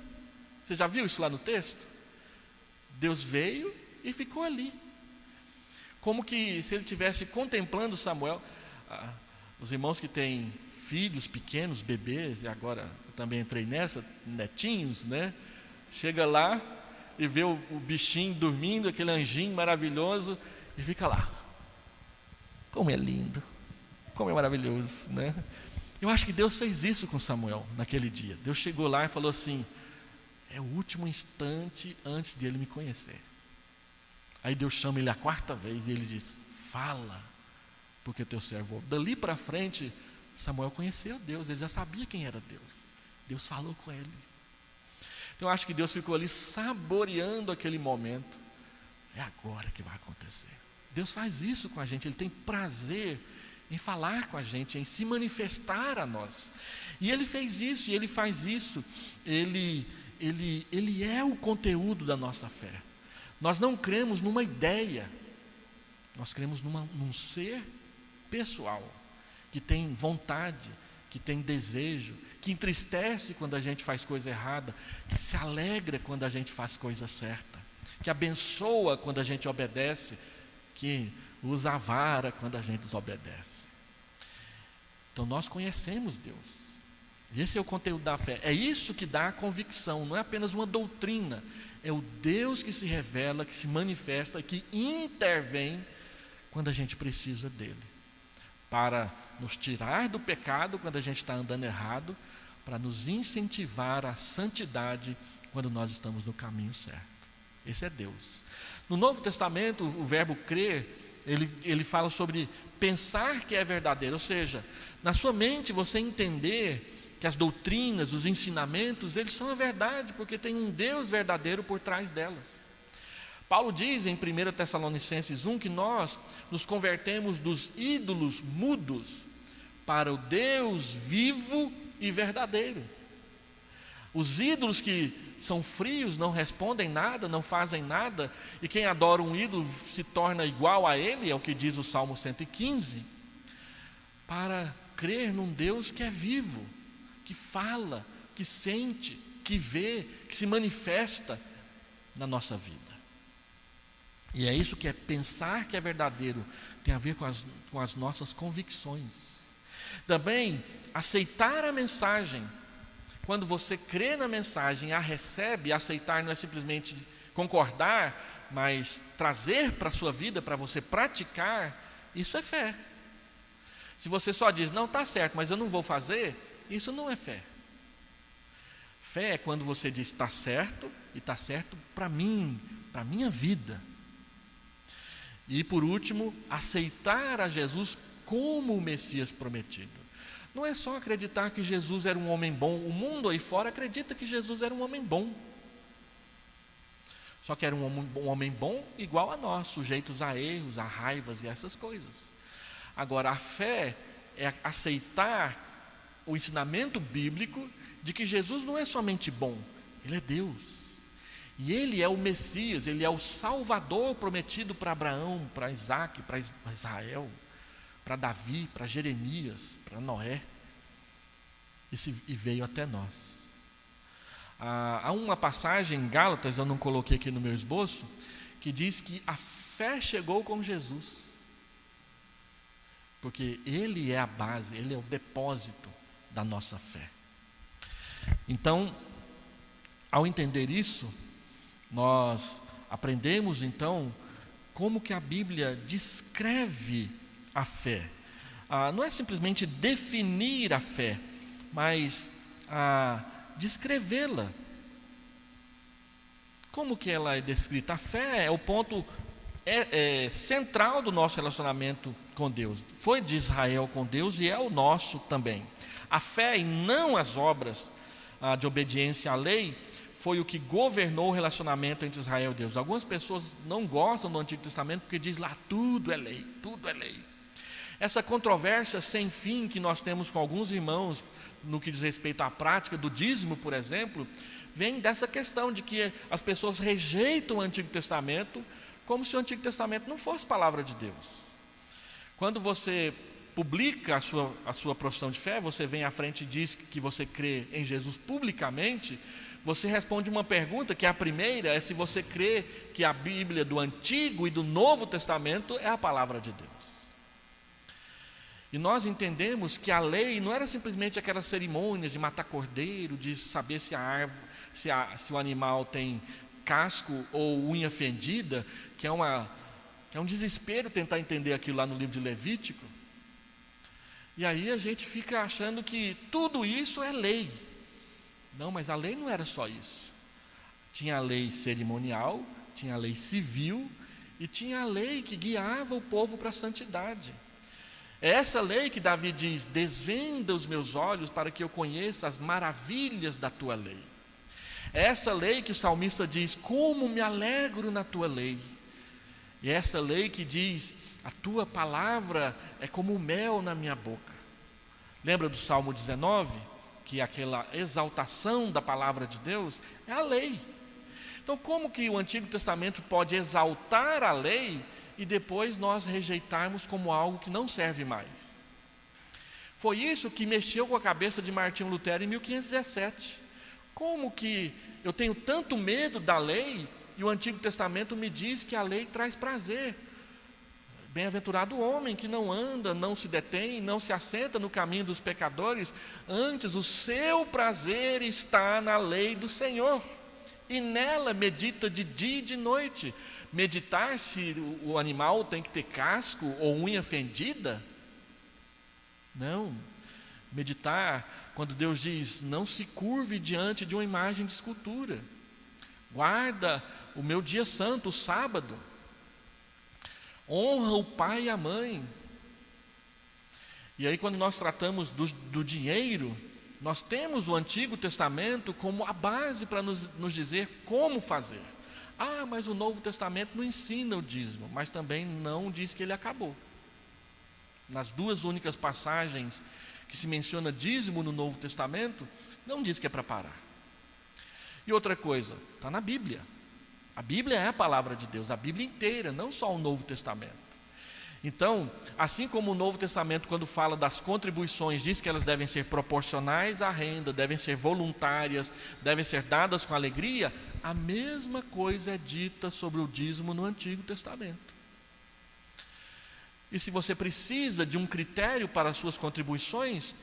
Você já viu isso lá no texto? Deus veio e ficou ali. Como que se ele estivesse contemplando Samuel. Os irmãos que têm filhos pequenos, bebês, e agora eu também entrei nessa, netinhos, né? Chega lá e vê o bichinho dormindo, aquele anjinho maravilhoso, e fica lá. Como é lindo, como é maravilhoso, né? Eu acho que Deus fez isso com Samuel naquele dia. Deus chegou lá e falou assim: é o último instante antes de ele me conhecer. Aí Deus chama ele a 4ª vez e ele diz: fala, porque teu servo ouve. Dali para frente, Samuel conheceu Deus, ele já sabia quem era Deus. Deus falou com ele. Então eu acho que Deus ficou ali saboreando aquele momento. É agora que vai acontecer. Deus faz isso com a gente, Ele tem prazer em falar com a gente, em se manifestar a nós. E Ele fez isso, e Ele faz isso. Ele ele é o conteúdo da nossa fé. Nós não cremos numa ideia, nós cremos num ser pessoal, que tem vontade, que tem desejo, que entristece quando a gente faz coisa errada, que se alegra quando a gente faz coisa certa, que abençoa quando a gente obedece, que usa a vara quando a gente desobedece. Então nós conhecemos Deus. Esse é o conteúdo da fé. É isso que dá a convicção, não é apenas uma doutrina. É o Deus que se revela, que se manifesta, que intervém quando a gente precisa dele, para nos tirar do pecado quando a gente está andando errado, para nos incentivar à santidade quando nós estamos no caminho certo. Esse é Deus. No Novo Testamento, o verbo crer, ele fala sobre pensar que é verdadeiro, ou seja, na sua mente você entender que as doutrinas, os ensinamentos, eles são a verdade, porque tem um Deus verdadeiro por trás delas. Paulo diz em 1 Tessalonicenses 1 que nós nos convertemos dos ídolos mudos para o Deus vivo e verdadeiro. Os ídolos que são frios, não respondem nada, não fazem nada, e quem adora um ídolo se torna igual a ele, é o que diz o Salmo 115, para crer num Deus que é vivo, que fala, que sente, que vê, que se manifesta na nossa vida. E é isso que é pensar que é verdadeiro, tem a ver com as nossas convicções. Também, aceitar a mensagem. Quando você crê na mensagem, a recebe, aceitar não é simplesmente concordar, mas trazer para a sua vida, para você praticar, isso é fé. Se você só diz, não, está certo, mas eu não vou fazer, isso não é fé. Fé é quando você diz, está certo, e está certo para mim, para a minha vida. E por último, aceitar a Jesus como o Messias prometido. Não é só acreditar que Jesus era um homem bom. O mundo aí fora acredita que Jesus era um homem bom. Só que era um homem bom igual a nós, sujeitos a erros, a raivas e essas coisas. Agora, a fé é aceitar o ensinamento bíblico de que Jesus não é somente bom, Ele é Deus. E Ele é o Messias, Ele é o Salvador prometido para Abraão, para Isaac, para Israel, para Davi, para Jeremias, para Noé. E veio até nós. Há uma passagem em Gálatas, eu não coloquei aqui no meu esboço, que diz que a fé chegou com Jesus. Porque Ele é a base, Ele é o depósito da nossa fé. Então, ao entender isso, nós aprendemos então como que a Bíblia descreve a fé. Não é simplesmente definir a fé, mas descrevê-la. Como que ela é descrita? A fé é o ponto central do nosso relacionamento com Deus. Foi de Israel com Deus e é o nosso também. A fé e não as obras de obediência à lei foi o que governou o relacionamento entre Israel e Deus. Algumas pessoas não gostam do Antigo Testamento porque diz lá tudo é lei, tudo é lei. Essa controvérsia sem fim que nós temos com alguns irmãos no que diz respeito à prática do dízimo, por exemplo, vem dessa questão de que as pessoas rejeitam o Antigo Testamento como se o Antigo Testamento não fosse palavra de Deus. Quando você publica a sua profissão de fé, você vem à frente e diz que você crê em Jesus publicamente, você responde uma pergunta que a primeira é se você crê que a Bíblia do Antigo e do Novo Testamento é a palavra de Deus. E nós entendemos que a lei não era simplesmente aquelas cerimônias de matar cordeiro, de saber se a árvore, se o animal tem casco ou unha fendida, que é um desespero tentar entender aquilo lá no livro de Levítico. E aí a gente fica achando que tudo isso é lei. Não, mas a lei não era só isso. Tinha a lei cerimonial, tinha a lei civil e tinha a lei que guiava o povo para a santidade. É essa lei que Davi diz, desvenda os meus olhos para que eu conheça as maravilhas da tua lei. É essa lei que o salmista diz, como me alegro na tua lei. E é essa lei que diz, a tua palavra é como o mel na minha boca. Lembra do Salmo 19? que é aquela exaltação da palavra de Deus, é a lei. Então, como que o Antigo Testamento pode exaltar a lei e depois nós rejeitarmos como algo que não serve mais? Foi isso que mexeu com a cabeça de Martinho Lutero em 1517. Como que eu tenho tanto medo da lei e o Antigo Testamento me diz que a lei traz prazer? Bem-aventurado o homem que não anda, não se detém, não se assenta no caminho dos pecadores, antes o seu prazer está na lei do Senhor, e nela medita de dia e de noite. Meditar se o animal tem que ter casco ou unha fendida? Não. Meditar quando Deus diz, não se curve diante de uma imagem de escultura. Guarda o meu dia santo, o sábado. Honra o pai e a mãe. E aí, quando nós tratamos do dinheiro, nós temos o Antigo Testamento como a base para nos dizer como fazer. Ah, mas o Novo Testamento não ensina o dízimo, mas também não diz que ele acabou. Nas duas únicas passagens que se menciona dízimo no Novo Testamento, não diz que é para parar. E outra coisa, está na Bíblia. A Bíblia é a palavra de Deus, a Bíblia inteira, não só o Novo Testamento. Então, assim como o Novo Testamento, quando fala das contribuições, diz que elas devem ser proporcionais à renda, devem ser voluntárias, devem ser dadas com alegria, a mesma coisa é dita sobre o dízimo no Antigo Testamento. E se você precisa de um critério para as suas contribuições,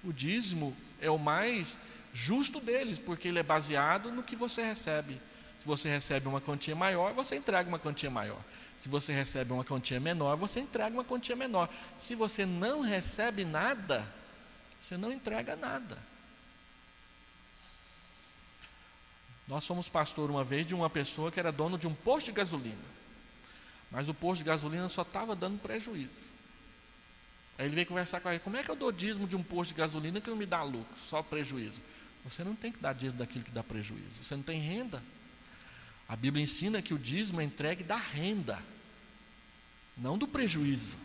o dízimo é o mais justo deles, porque ele é baseado no que você recebe. Se você recebe uma quantia maior, você entrega uma quantia maior. Se você recebe uma quantia menor, você entrega uma quantia menor. Se você não recebe nada, você não entrega nada. Nós fomos pastor uma vez de uma pessoa que era dono de um posto de gasolina, mas o posto de gasolina só estava dando prejuízo. Aí ele veio conversar com ele, como é que eu dou dízimo de um posto de gasolina que não me dá lucro, só prejuízo? Você não tem que dar dízimo daquilo que dá prejuízo, você não tem renda. A Bíblia ensina que o dízimo é entregue da renda, não do prejuízo.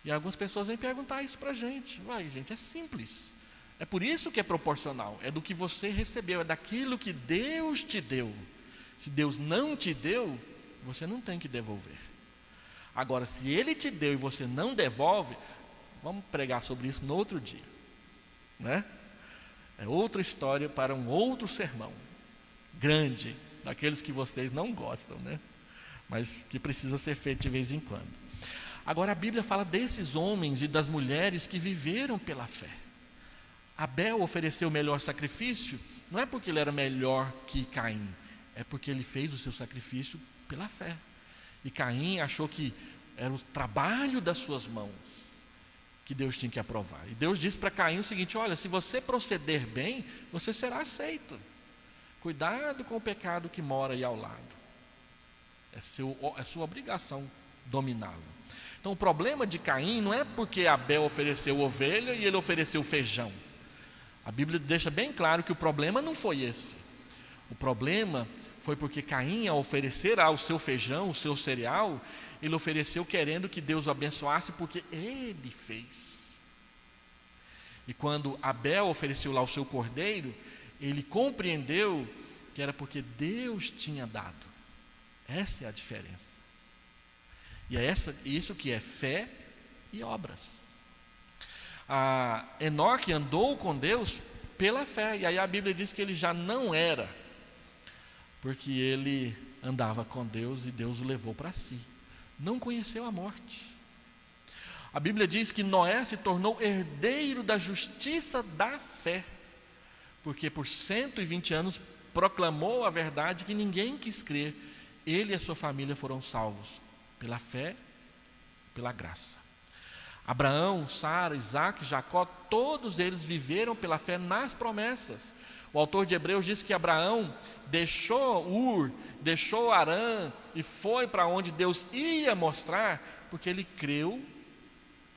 E algumas pessoas vêm perguntar isso para a gente. Uai, gente, é simples. É por isso que é proporcional. É do que você recebeu, é daquilo que Deus te deu. Se Deus não te deu, você não tem que devolver. Agora, se Ele te deu e você não devolve, vamos pregar sobre isso no outro dia, né? É outra história para um outro sermão grande, daqueles que vocês não gostam, né? Mas que precisa ser feito de vez em quando. Agora a Bíblia fala desses homens e das mulheres que viveram pela fé. Abel ofereceu o melhor sacrifício, não é porque ele era melhor que Caim, é porque ele fez o seu sacrifício pela fé. E Caim achou que era o trabalho das suas mãos que Deus tinha que aprovar. E Deus disse para Caim o seguinte, olha, se você proceder bem, você será aceito. Cuidado com o pecado que mora aí ao lado. É sua obrigação dominá-lo. Então o problema de Caim não é porque Abel ofereceu ovelha e ele ofereceu feijão. A Bíblia deixa bem claro que o problema não foi esse. O problema foi porque Caim, ao oferecer ao seu feijão, o seu cereal, ele ofereceu querendo que Deus o abençoasse porque ele fez. E quando Abel ofereceu lá o seu cordeiro, ele compreendeu que era porque Deus tinha dado. Essa é a diferença. E é isso que é fé e obras. Enoque andou com Deus pela fé, e aí a Bíblia diz que ele já não era, porque ele andava com Deus e Deus o levou para si. Não conheceu a morte. A Bíblia diz que Noé se tornou herdeiro da justiça da fé, porque por 120 anos proclamou a verdade que ninguém quis crer. Ele e a sua família foram salvos pela fé, pela graça. Abraão, Sara, Isaac, Jacó, todos eles viveram pela fé nas promessas. O autor de Hebreus diz que Abraão deixou Ur, deixou Harã e foi para onde Deus ia mostrar, porque ele creu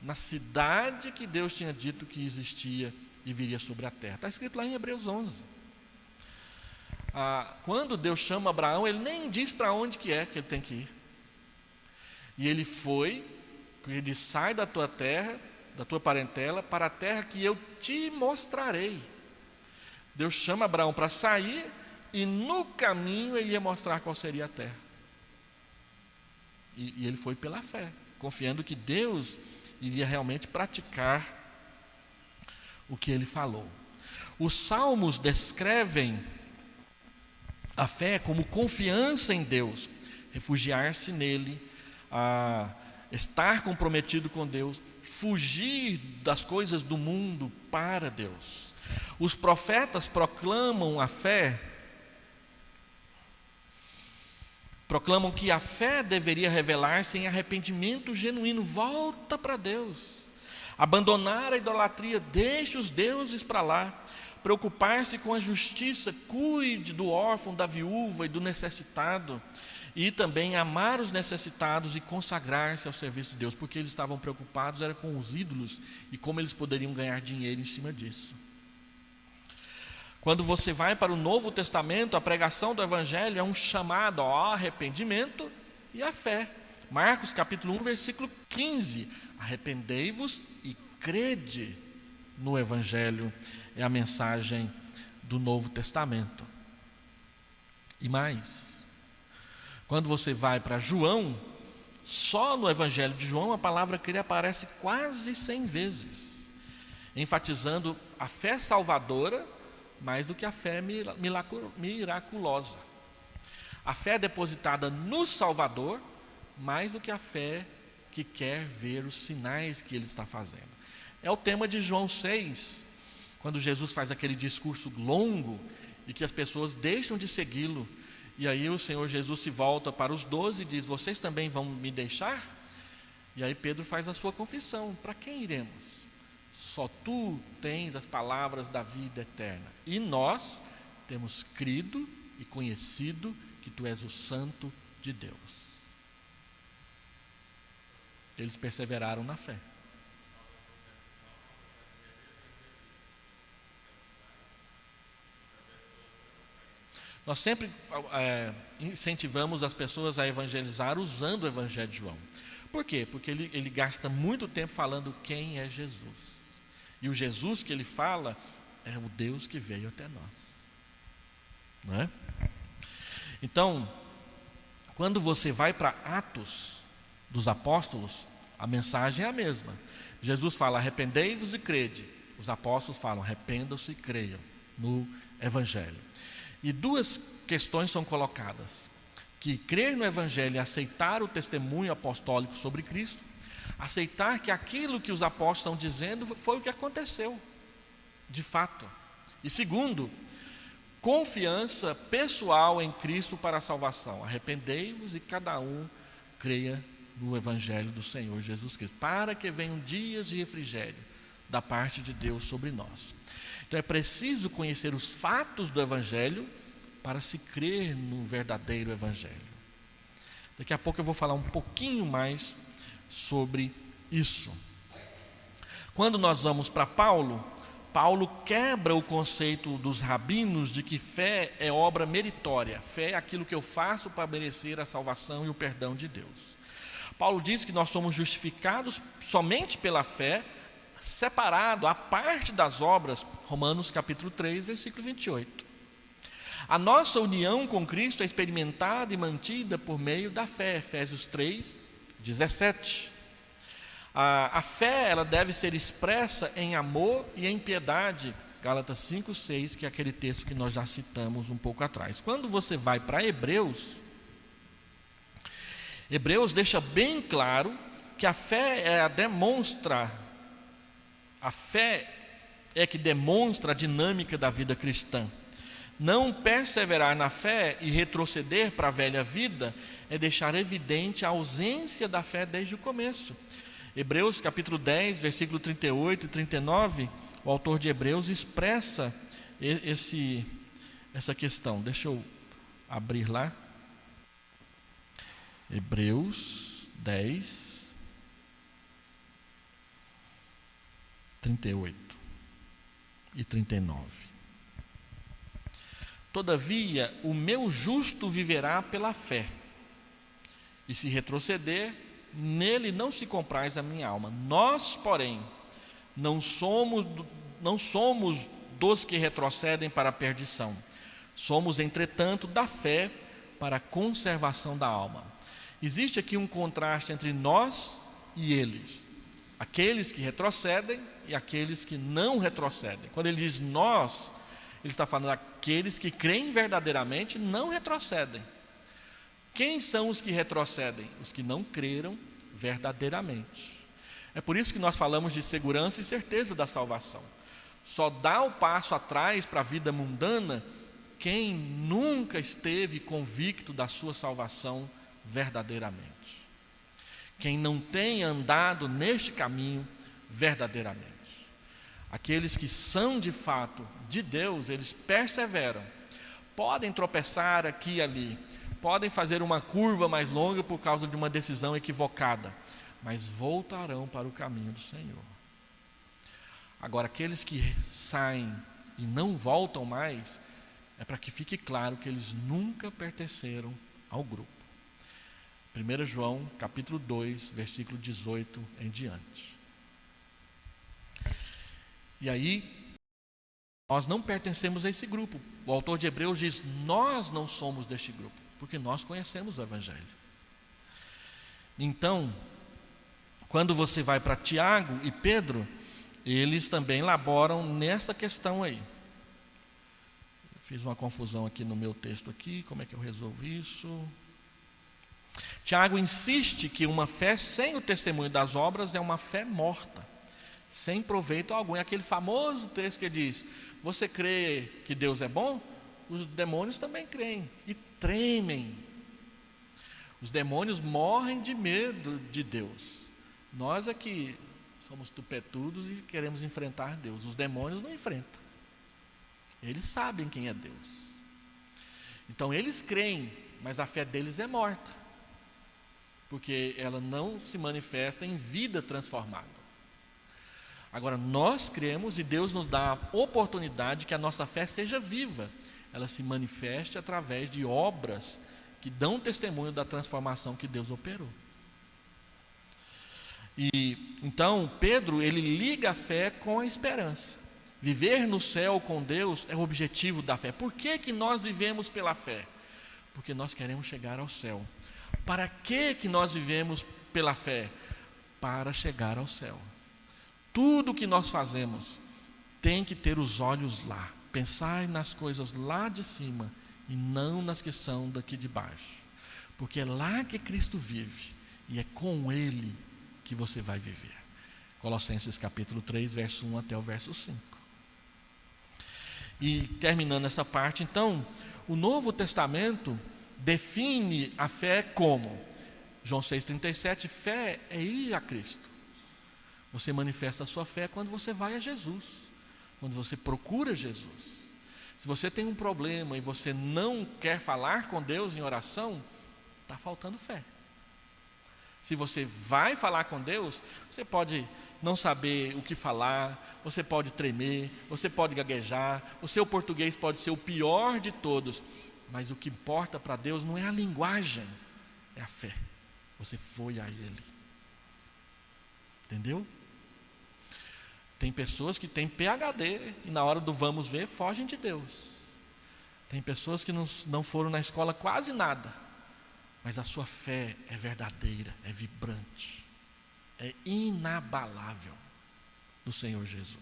na cidade que Deus tinha dito que existia e viria sobre a terra. Está escrito lá em Hebreus 11. Quando Deus chama Abraão, ele nem diz para onde que ele tem que ir. E ele foi, ele sai da tua terra da tua parentela, para a terra que eu te mostrarei. Deus chama Abraão para sair e no caminho ele ia mostrar qual seria a terra. E ele foi pela fé, confiando que Deus iria realmente praticar o que ele falou. Os salmos descrevem a fé como confiança em Deus, refugiar-se nele, estar comprometido com Deus, fugir das coisas do mundo para Deus. Os profetas proclamam a fé, proclamam que a fé deveria revelar-se em arrependimento genuíno, volta para Deus, abandonar a idolatria, deixe os deuses para lá, preocupar-se com a justiça, cuide do órfão, da viúva e do necessitado, e também amar os necessitados e consagrar-se ao serviço de Deus, porque eles estavam preocupados era com os ídolos e como eles poderiam ganhar dinheiro em cima disso. Quando você vai para o Novo Testamento, a pregação do Evangelho é um chamado ao arrependimento e à fé. Marcos capítulo 1, versículo 15. Arrependei-vos e crede no Evangelho. É a mensagem do Novo Testamento. E mais, quando você vai para João, só no Evangelho de João a palavra crer aparece quase 100 vezes, enfatizando a fé salvadora mais do que a fé miraculosa. A fé depositada no Salvador mais do que a fé que quer ver os sinais que ele está fazendo. É o tema de João 6, quando Jesus faz aquele discurso longo e que as pessoas deixam de segui-lo. E aí o Senhor Jesus se volta para os 12 e diz: vocês também vão me deixar? E aí Pedro faz a sua confissão: para quem iremos? Só tu tens as palavras da vida eterna. E nós temos crido e conhecido que tu és o Santo de Deus. Eles perseveraram na fé. Nós sempre incentivamos as pessoas a evangelizar usando o Evangelho de João. Por quê? Porque ele gasta muito tempo falando quem é Jesus. E o Jesus que ele fala é o Deus que veio até nós. Não é? Então, quando você vai para Atos dos Apóstolos, a mensagem é a mesma. Jesus fala: arrependei-vos e crede. Os apóstolos falam: arrependam-se e creiam no Evangelho. E duas questões são colocadas: que crer no Evangelho e aceitar o testemunho apostólico sobre Cristo, aceitar que aquilo que os apóstolos estão dizendo foi o que aconteceu, de fato. E segundo, confiança pessoal em Cristo para a salvação. Arrependei-vos e cada um creia no Evangelho do Senhor Jesus Cristo, para que venham dias de refrigério da parte de Deus sobre nós. Então é preciso conhecer os fatos do Evangelho para se crer no verdadeiro Evangelho. Daqui a pouco eu vou falar um pouquinho mais sobre isso. Quando nós vamos para Paulo quebra o conceito dos rabinos de que fé é obra meritória. Fé é aquilo que eu faço para merecer a salvação e o perdão de Deus. Paulo diz que nós somos justificados somente pela fé, separado, à parte das obras. Romanos capítulo 3, versículo 28. A nossa união com Cristo é experimentada e mantida por meio da fé. Efésios 3, 17. A fé, ela deve ser expressa em amor e em piedade. Gálatas 5, 6, que é aquele texto que nós já citamos um pouco atrás. Quando você vai para Hebreus deixa bem claro que a fé é que demonstra a dinâmica da vida cristã. Não perseverar na fé e retroceder para a velha vida é deixar evidente a ausência da fé desde o começo. Hebreus capítulo 10, versículo 38 e 39, o autor de Hebreus expressa essa questão. Deixa eu abrir lá. Hebreus 10, 38 e 39. Todavia, o meu justo viverá pela fé, e se retroceder, nele não se compraz a minha alma. Nós, porém, Não somos dos que retrocedem para a perdição. Somos, entretanto, da fé para a conservação da alma. Existe aqui um contraste entre nós e eles. Aqueles que retrocedem e aqueles que não retrocedem. Quando ele diz nós, ele está falando daqueles que creem verdadeiramente não retrocedem. Quem são os que retrocedem? Os que não creram verdadeiramente. É por isso que nós falamos de segurança e certeza da salvação. Só dá o passo atrás para a vida mundana quem nunca esteve convicto da sua salvação verdadeiramente. Quem não tem andado neste caminho verdadeiramente. Aqueles que são de fato de Deus, eles perseveram. Podem tropeçar aqui e ali, podem fazer uma curva mais longa por causa de uma decisão equivocada, mas voltarão para o caminho do Senhor. Agora, aqueles que saem e não voltam mais, é para que fique claro que eles nunca pertenceram ao grupo. 1 João, capítulo 2, versículo 18 em diante. E aí, nós não pertencemos a esse grupo. O autor de Hebreus diz, nós não somos deste grupo, porque nós conhecemos o Evangelho. Então, quando você vai para Tiago e Pedro, eles também laboram nessa questão aí. Fiz uma confusão aqui no meu texto aqui, como é que eu resolvo isso? Tiago insiste que uma fé sem o testemunho das obras é uma fé morta, sem proveito algum. É aquele famoso texto que diz, você crê que Deus é bom? Os demônios também creem e tremem. Os demônios morrem de medo de Deus. Nós aqui somos tupetudos e queremos enfrentar Deus. Os demônios não enfrentam. Eles sabem quem é Deus. Então eles creem, mas a fé deles é morta, porque ela não se manifesta em vida transformada. Agora, nós cremos e Deus nos dá a oportunidade que a nossa fé seja viva. Ela se manifeste através de obras que dão testemunho da transformação que Deus operou. E então, Pedro, ele liga a fé com a esperança. Viver no céu com Deus é o objetivo da fé. Por que nós vivemos pela fé? Porque nós queremos chegar ao céu. Para que nós vivemos pela fé? Para chegar ao céu. Tudo que nós fazemos tem que ter os olhos lá. Pensar nas coisas lá de cima e não nas que são daqui de baixo. Porque é lá que Cristo vive e é com Ele que você vai viver. Colossenses capítulo 3, verso 1 até o verso 5. E terminando essa parte, então, o Novo Testamento define a fé como? João 6,37, fé é ir a Cristo. Você manifesta a sua fé quando você vai a Jesus, quando você procura Jesus. Se você tem um problema e você não quer falar com Deus em oração, está faltando fé. Se você vai falar com Deus, você pode não saber o que falar, você pode tremer, você pode gaguejar, o seu português pode ser o pior de todos, mas o que importa para Deus não é a linguagem, é a fé. Você foi a Ele. Entendeu? Tem pessoas que têm PhD e na hora do vamos ver, fogem de Deus. Tem pessoas que não foram na escola quase nada, mas a sua fé é verdadeira, é vibrante, é inabalável no Senhor Jesus.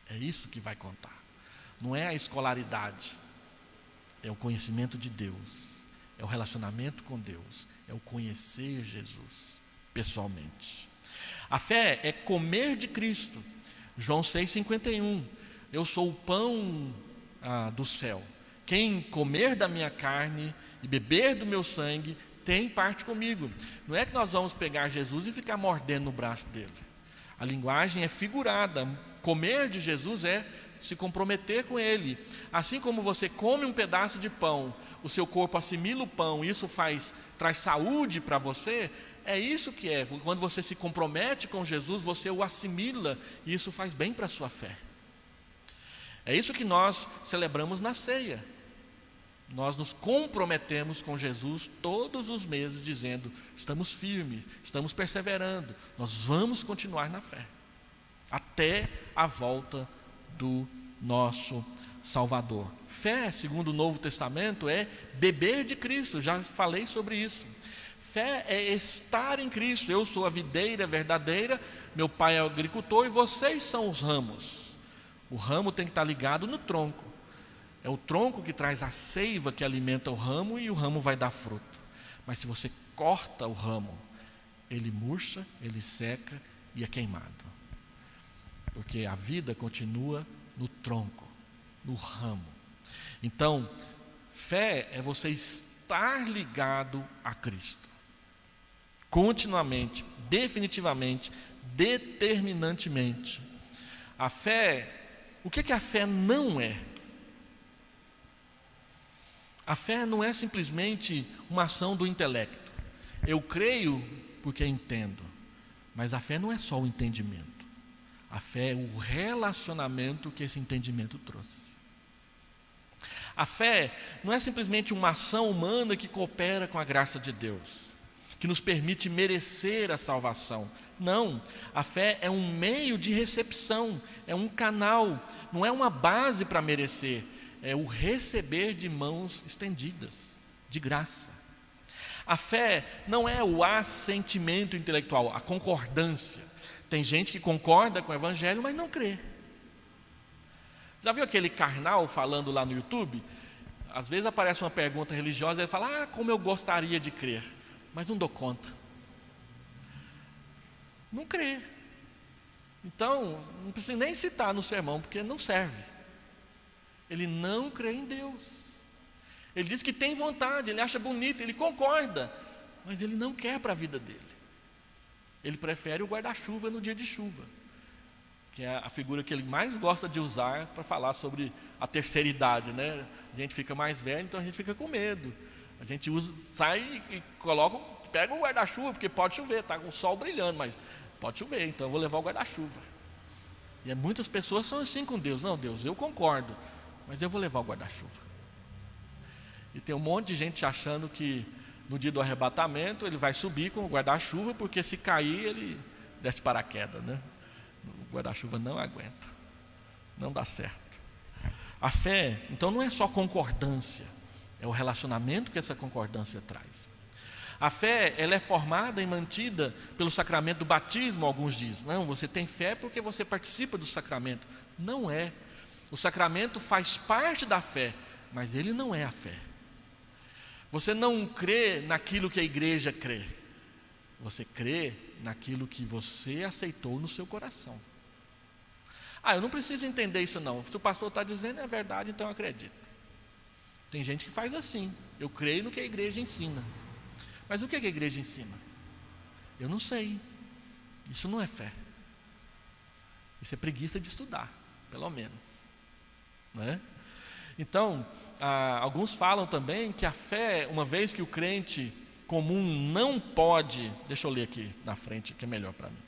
É isso que vai contar. Não é a escolaridade, é o conhecimento de Deus, é o relacionamento com Deus, é o conhecer Jesus pessoalmente. A fé é comer de Cristo. João 6,51, eu sou o pão do céu. Quem comer da minha carne e beber do meu sangue tem parte comigo. Não é que nós vamos pegar Jesus e ficar mordendo no braço dele. A linguagem é figurada. Comer de Jesus é se comprometer com Ele. Assim como você come um pedaço de pão, o seu corpo assimila o pão, e isso traz saúde para você. É isso que é. Quando você se compromete com Jesus, você o assimila, e isso faz bem para a sua fé. É isso que nós celebramos na ceia. Nós nos comprometemos com Jesus todos os meses, dizendo, estamos firmes, estamos perseverando, nós vamos continuar na fé. até a volta do nosso Salvador. Fé, segundo o Novo Testamento, é beber de Cristo, já falei sobre isso. Fé é estar em Cristo. Eu sou a videira verdadeira, meu pai é o agricultor e vocês são os ramos. O ramo tem que estar ligado no tronco. É o tronco que traz a seiva que alimenta o ramo e o ramo vai dar fruto. Mas se você corta o ramo, ele murcha, ele seca e é queimado. Porque a vida continua no tronco, no ramo. Então, fé é você estar ligado a Cristo. Continuamente, definitivamente, determinantemente. A fé, o que a fé não é? A fé não é simplesmente uma ação do intelecto. Eu creio porque entendo. Mas a fé não é só o entendimento. A fé é o relacionamento que esse entendimento trouxe. A fé não é simplesmente uma ação humana que coopera com a graça de Deus, que nos permite merecer a salvação. Não, a fé é um meio de recepção, é um canal, não é uma base para merecer, é o receber de mãos estendidas, de graça. A fé não é o assentimento intelectual, a concordância. Tem gente que concorda com o evangelho, mas não crê. Já viu aquele carnal falando lá no YouTube? Às vezes aparece uma pergunta religiosa e ele fala, como eu gostaria de crer, mas não dou conta. Não crê. Então, não precisa nem citar no sermão, porque não serve. Ele não crê em Deus. Ele diz que tem vontade, ele acha bonito, ele concorda, mas ele não quer para a vida dele. Ele prefere o guarda-chuva no dia de chuva, que é a figura que ele mais gosta de usar para falar sobre a terceira idade, né? A gente fica mais velho, então a gente fica com medo. A gente sai e pega o guarda-chuva, porque pode chover, está com o sol brilhando, mas pode chover, então eu vou levar o guarda-chuva. E muitas pessoas são assim com Deus. Não, Deus, eu concordo, mas eu vou levar o guarda-chuva. E tem um monte de gente achando que no dia do arrebatamento ele vai subir com o guarda-chuva, porque se cair ele desce de paraquedas, né? O guarda-chuva não aguenta, não dá certo. A fé, então, não é só concordância, é o relacionamento que essa concordância traz. A fé, ela é formada e mantida pelo sacramento do batismo, alguns dizem. Não, você tem fé porque você participa do sacramento. Não é. O sacramento faz parte da fé, mas ele não é a fé. Você não crê naquilo que a igreja crê. Você crê naquilo que você aceitou no seu coração. Eu não preciso entender isso não. Se o pastor está dizendo é verdade, então eu acredito. Tem gente que faz assim. Eu creio no que a igreja ensina. Mas o que a igreja ensina? Eu não sei. Isso não é fé. Isso é preguiça de estudar, pelo menos. Né? Então, alguns falam também que a fé, uma vez que o crente comum não pode, deixa eu ler aqui na frente que é melhor para mim.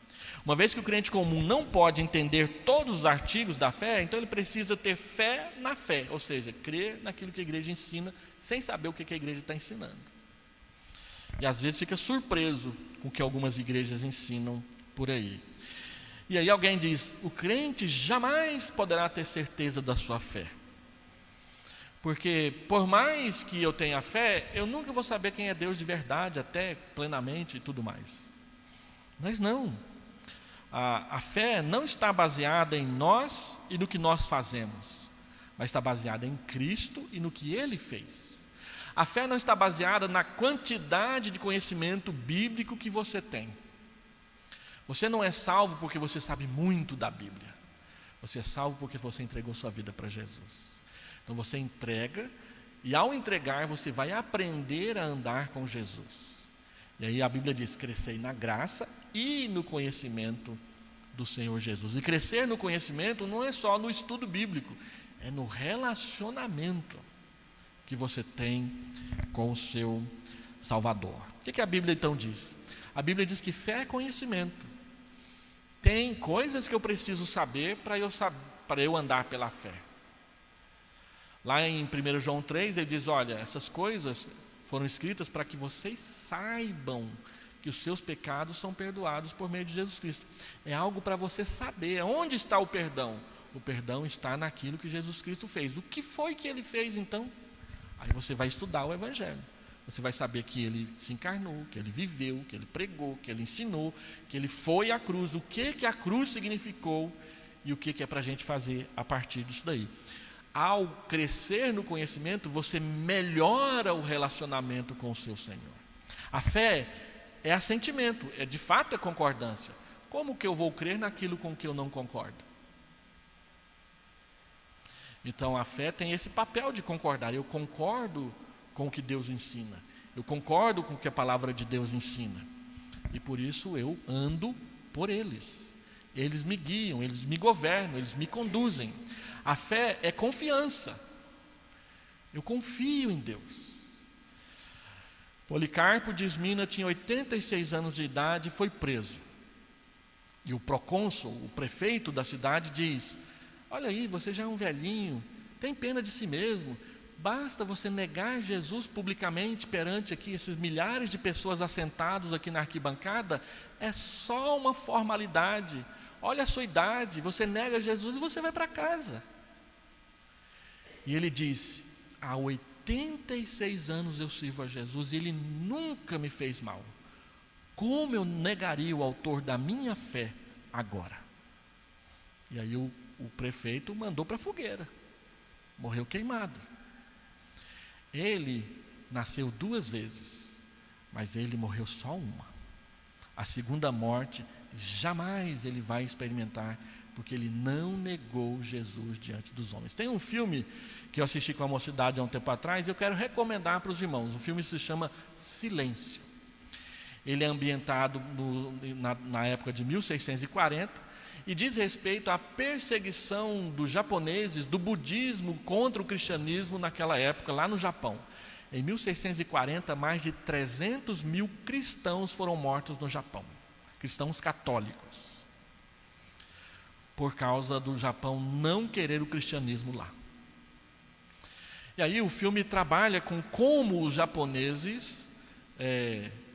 Uma vez que o crente comum não pode entender todos os artigos da fé, então ele precisa ter fé na fé, ou seja, crer naquilo que a igreja ensina, sem saber o que a igreja está ensinando. E às vezes fica surpreso com o que algumas igrejas ensinam por aí. E aí alguém diz, o crente jamais poderá ter certeza da sua fé. Porque por mais que eu tenha fé, eu nunca vou saber quem é Deus de verdade, até plenamente e tudo mais. Mas não. A fé não está baseada em nós e no que nós fazemos, mas está baseada em Cristo e no que Ele fez. A fé não está baseada na quantidade de conhecimento bíblico que você tem. Você não é salvo porque você sabe muito da Bíblia. Você é salvo porque você entregou sua vida para Jesus. Então você entrega, e ao entregar você vai aprender a andar com Jesus. E aí a Bíblia diz, crescei na graça e no conhecimento do Senhor Jesus. E crescer no conhecimento não é só no estudo bíblico, é no relacionamento que você tem com o seu Salvador. O que a Bíblia então diz? A Bíblia diz que fé é conhecimento. Tem coisas que eu preciso saber para eu andar pela fé. Lá em 1 João 3, ele diz, olha, essas coisas foram escritas para que vocês saibam que os seus pecados são perdoados por meio de Jesus Cristo. É algo para você saber. Onde está o perdão? O perdão está naquilo que Jesus Cristo fez. O que foi que ele fez então? Aí você vai estudar o Evangelho. Você vai saber que ele se encarnou, que ele viveu, que ele pregou, que ele ensinou, que ele foi à cruz. O que a cruz significou e o que é para a gente fazer a partir disso daí. Ao crescer no conhecimento, você melhora o relacionamento com o seu Senhor. A fé é assentimento, de fato é concordância. Como que eu vou crer naquilo com que eu não concordo? Então a fé tem esse papel de concordar. Eu concordo com o que Deus ensina. Eu concordo com o que a palavra de Deus ensina. E por isso eu ando por eles. Eles me guiam, eles me governam, eles me conduzem. A fé é confiança. Eu confio em Deus. Policarpo de Esmina tinha 86 anos de idade e foi preso. E o procônsul, o prefeito da cidade, diz: olha aí, você já é um velhinho, tem pena de si mesmo, basta você negar Jesus publicamente perante aqui esses milhares de pessoas assentados aqui na arquibancada, é só uma formalidade. Olha a sua idade, você nega Jesus e você vai para casa. E ele disse: há 86 anos eu sirvo a Jesus e ele nunca me fez mal. Como eu negaria o autor da minha fé agora? E aí o prefeito mandou para a fogueira, morreu queimado. Ele nasceu 2 vezes, mas ele morreu só uma. A segunda morte jamais ele vai experimentar, porque ele não negou Jesus diante dos homens. Tem um filme que eu assisti com a mocidade há um tempo atrás, eu quero recomendar para os irmãos. O filme se chama Silêncio. Ele é ambientado na época de 1640 e diz respeito à perseguição dos japoneses, do budismo contra o cristianismo naquela época, lá no Japão. Em 1640, mais de 300 mil cristãos foram mortos no Japão, cristãos católicos, por causa do Japão não querer o cristianismo lá. E aí o filme trabalha com como os japoneses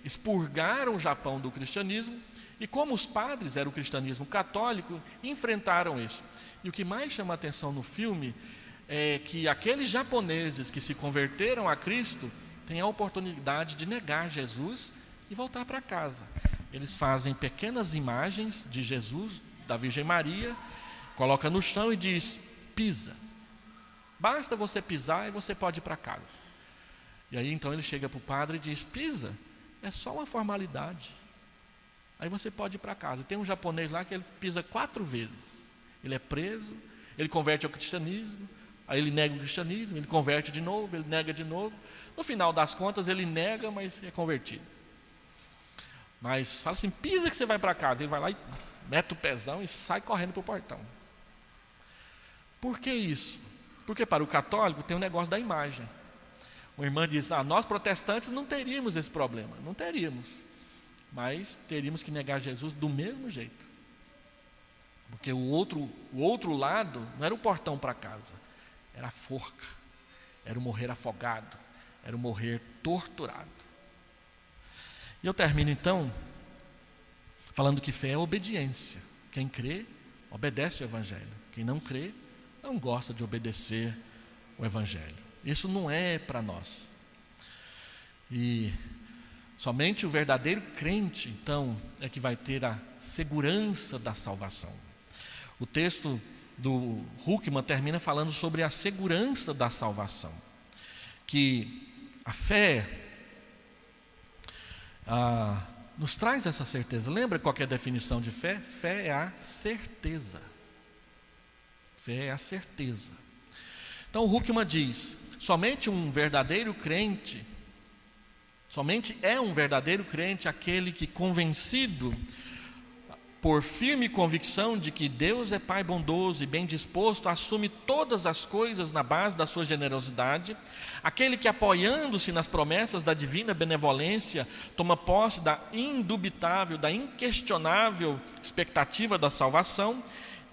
expurgaram o Japão do cristianismo e como os padres, era o cristianismo católico, enfrentaram isso. E o que mais chama a atenção no filme é que aqueles japoneses que se converteram a Cristo têm a oportunidade de negar Jesus e voltar para casa. Eles fazem pequenas imagens de Jesus, da Virgem Maria, coloca no chão e diz: pisa. Basta você pisar e você pode ir para casa. E aí então ele chega para o padre e diz: pisa, é só uma formalidade. Aí você pode ir para casa. Tem um japonês lá que ele pisa 4 vezes. Ele é preso, ele converte ao cristianismo, aí ele nega o cristianismo, ele converte de novo, ele nega de novo. No final das contas ele nega, mas é convertido. Mas fala assim: pisa que você vai para casa. Ele vai lá e mete o pezão e sai correndo para o portão. Por que isso? Porque para o católico tem um negócio da imagem. Uma irmã diz: nós protestantes não teríamos esse problema. Não teríamos. Mas teríamos que negar Jesus do mesmo jeito. Porque o outro lado não era o portão para casa, era a forca, era o morrer afogado, era o morrer torturado. E eu termino então falando que fé é obediência. Quem crê, obedece o Evangelho. Quem não crê, não gosta de obedecer o Evangelho. Isso não é para nós. E somente o verdadeiro crente, então, é que vai ter a segurança da salvação. O texto do Huckman termina falando sobre a segurança da salvação. Que a fé nos traz essa certeza. Lembra qual que é a definição de fé? Fé é a certeza. Fé é a certeza. Então o Huckman diz: somente um verdadeiro crente, somente é um verdadeiro crente aquele que, convencido por firme convicção de que Deus é Pai bondoso e bem disposto, assume todas as coisas na base da sua generosidade, aquele que, apoiando-se nas promessas da divina benevolência, toma posse da indubitável, da inquestionável expectativa da salvação.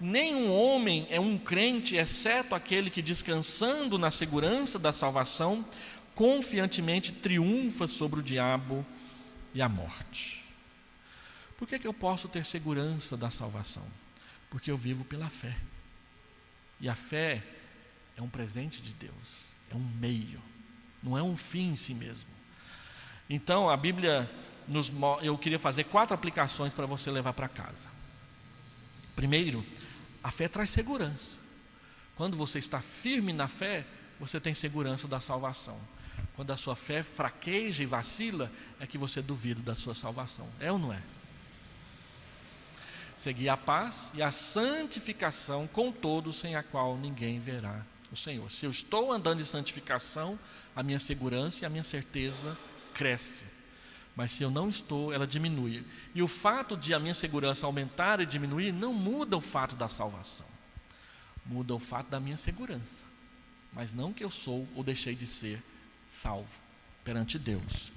Nenhum homem é um crente, exceto aquele que, descansando na segurança da salvação, confiantemente triunfa sobre o diabo e a morte. Por que eu posso ter segurança da salvação? Porque eu vivo pela fé. E a fé é um presente de Deus, é um meio, não é um fim em si mesmo. Então a Bíblia eu queria fazer 4 aplicações para você levar para casa. Primeiro, a fé traz segurança. Quando você está firme na fé, você tem segurança da salvação. Quando a sua fé fraqueja e vacila, é que você duvida da sua salvação. É ou não é? Seguir a paz e a santificação com todos, sem a qual ninguém verá o Senhor. Se eu estou andando em santificação, a minha segurança e a minha certeza cresce. Mas se eu não estou, ela diminui. E o fato de a minha segurança aumentar e diminuir não muda o fato da salvação. Muda o fato da minha segurança. Mas não que eu sou ou deixei de ser salvo perante Deus.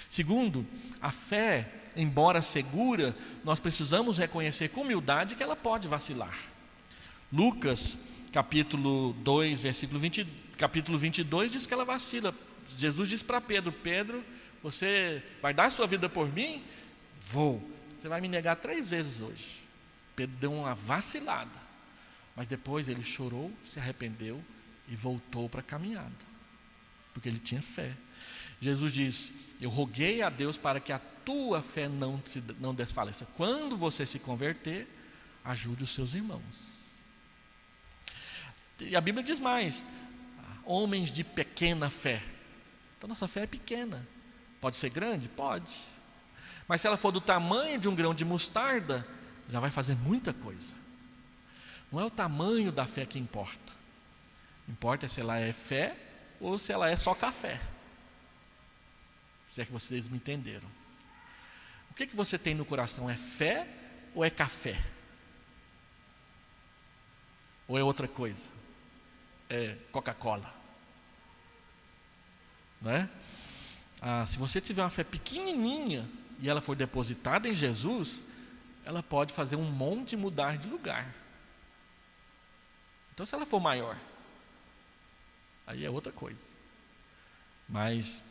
Segundo, a fé, embora segura, nós precisamos reconhecer com humildade que ela pode vacilar. Lucas, capítulo 2, capítulo 22, diz que ela vacila. Jesus diz para Pedro: Pedro, você vai dar a sua vida por mim? Vou. Você vai me negar 3 vezes hoje. Pedro deu uma vacilada, mas depois ele chorou, se arrependeu e voltou para a caminhada, porque ele tinha fé. Jesus diz: eu roguei a Deus para que a tua fé não desfaleça. Quando você se converter, ajude os seus irmãos. E a Bíblia diz mais: homens de pequena fé. Então nossa fé é pequena. Pode ser grande? Pode. Mas se ela for do tamanho de um grão de mostarda, já vai fazer muita coisa. Não é o tamanho da fé que importa. Importa se ela é fé ou se ela é só café. Se é que vocês me entenderam. O que você tem no coração? É fé ou é café? Ou é outra coisa? É Coca-Cola? Não é? Se você tiver uma fé pequenininha e ela for depositada em Jesus, ela pode fazer um monte mudar de lugar. Então, se ela for maior, aí é outra coisa. Mas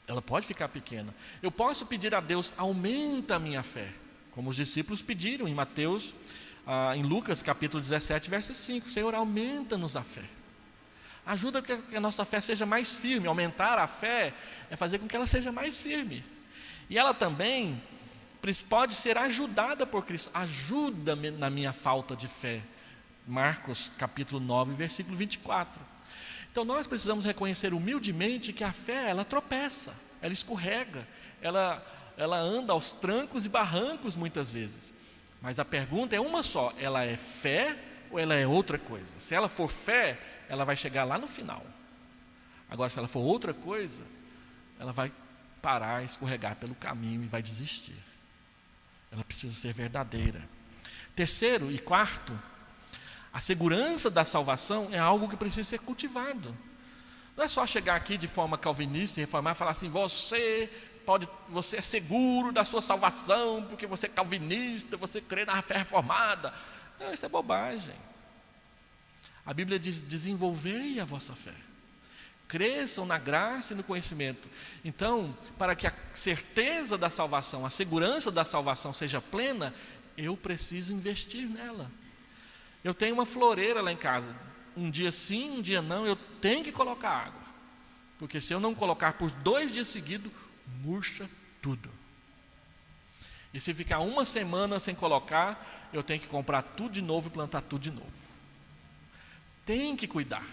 ela pode ficar pequena. Eu posso pedir a Deus: aumenta a minha fé, como os discípulos pediram em Mateus, em Lucas capítulo 17, verso 5. Senhor, aumenta-nos a fé. Ajuda que a nossa fé seja mais firme. Aumentar a fé é fazer com que ela seja mais firme. E ela também pode ser ajudada por Cristo. Ajuda-me na minha falta de fé. Marcos capítulo 9, versículo 24. Então nós precisamos reconhecer humildemente que a fé, ela tropeça, ela escorrega, ela anda aos trancos e barrancos muitas vezes. Mas a pergunta é uma só: ela é fé ou ela é outra coisa? Se ela for fé, ela vai chegar lá no final. Agora, se ela for outra coisa, ela vai parar, escorregar pelo caminho e vai desistir. Ela precisa ser verdadeira. Terceiro e quarto, a segurança da salvação é algo que precisa ser cultivado. Não é só chegar aqui de forma calvinista e reformar e falar assim: você é seguro da sua salvação porque você é calvinista, você crê na fé reformada. Não, isso é bobagem. A Bíblia diz: desenvolvei a vossa fé, cresçam na graça e no conhecimento. Então, para que a certeza da salvação, a segurança da salvação seja plena, eu preciso investir nela. Eu tenho uma floreira lá em casa, um dia sim, um dia não, eu tenho que colocar água, porque se eu não colocar por 2 dias seguidos, murcha tudo. E se ficar 1 semana sem colocar, eu tenho que comprar tudo de novo e plantar tudo de novo. Tem que cuidar.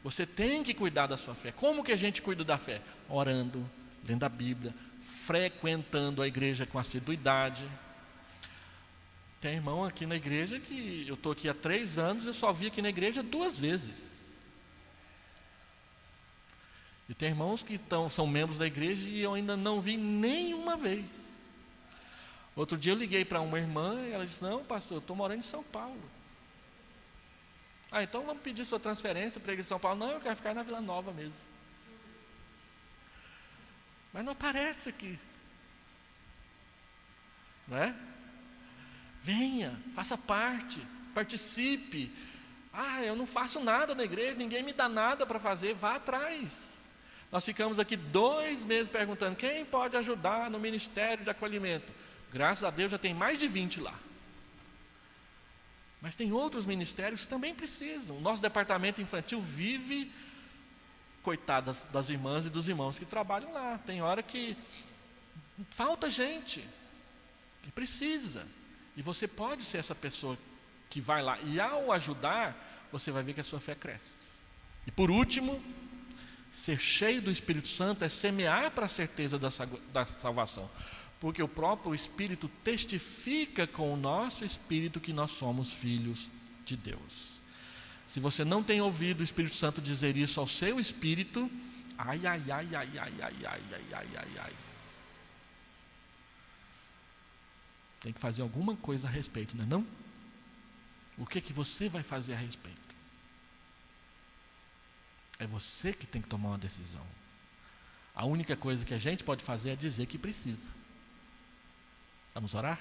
Você tem que cuidar da sua fé. Como que a gente cuida da fé? Orando, lendo a Bíblia, frequentando a igreja com assiduidade. Tem irmão aqui na igreja que eu estou aqui há 3 anos, eu só vi aqui na igreja 2 vezes. E tem irmãos que são membros da igreja e eu ainda não vi nenhuma vez. Outro dia eu liguei para uma irmã e ela disse: não, pastor, eu estou morando em São Paulo. Então vamos pedir sua transferência para a igreja de São Paulo. Não, eu quero ficar na Vila Nova mesmo. Mas não aparece aqui, não é? Venha, faça parte, participe. Eu não faço nada na igreja, ninguém me dá nada para fazer. Vá atrás. Nós ficamos aqui 2 meses perguntando: quem pode ajudar no ministério de acolhimento? Graças a Deus já tem mais de 20 lá. Mas tem outros ministérios que também precisam. O nosso departamento infantil vive, coitadas das irmãs e dos irmãos que trabalham lá. Tem hora que falta gente, que precisa. E você pode ser essa pessoa que vai lá. E ao ajudar, você vai ver que a sua fé cresce. E por último, ser cheio do Espírito Santo é semear para a certeza da salvação. Porque o próprio Espírito testifica com o nosso espírito que nós somos filhos de Deus. Se você não tem ouvido o Espírito Santo dizer isso ao seu espírito, ai, ai, ai, ai, ai, ai, ai, ai, ai, ai, ai. Tem que fazer alguma coisa a respeito, não é não? O que que você vai fazer a respeito? É você que tem que tomar uma decisão. A única coisa que a gente pode fazer é dizer que precisa. Vamos orar?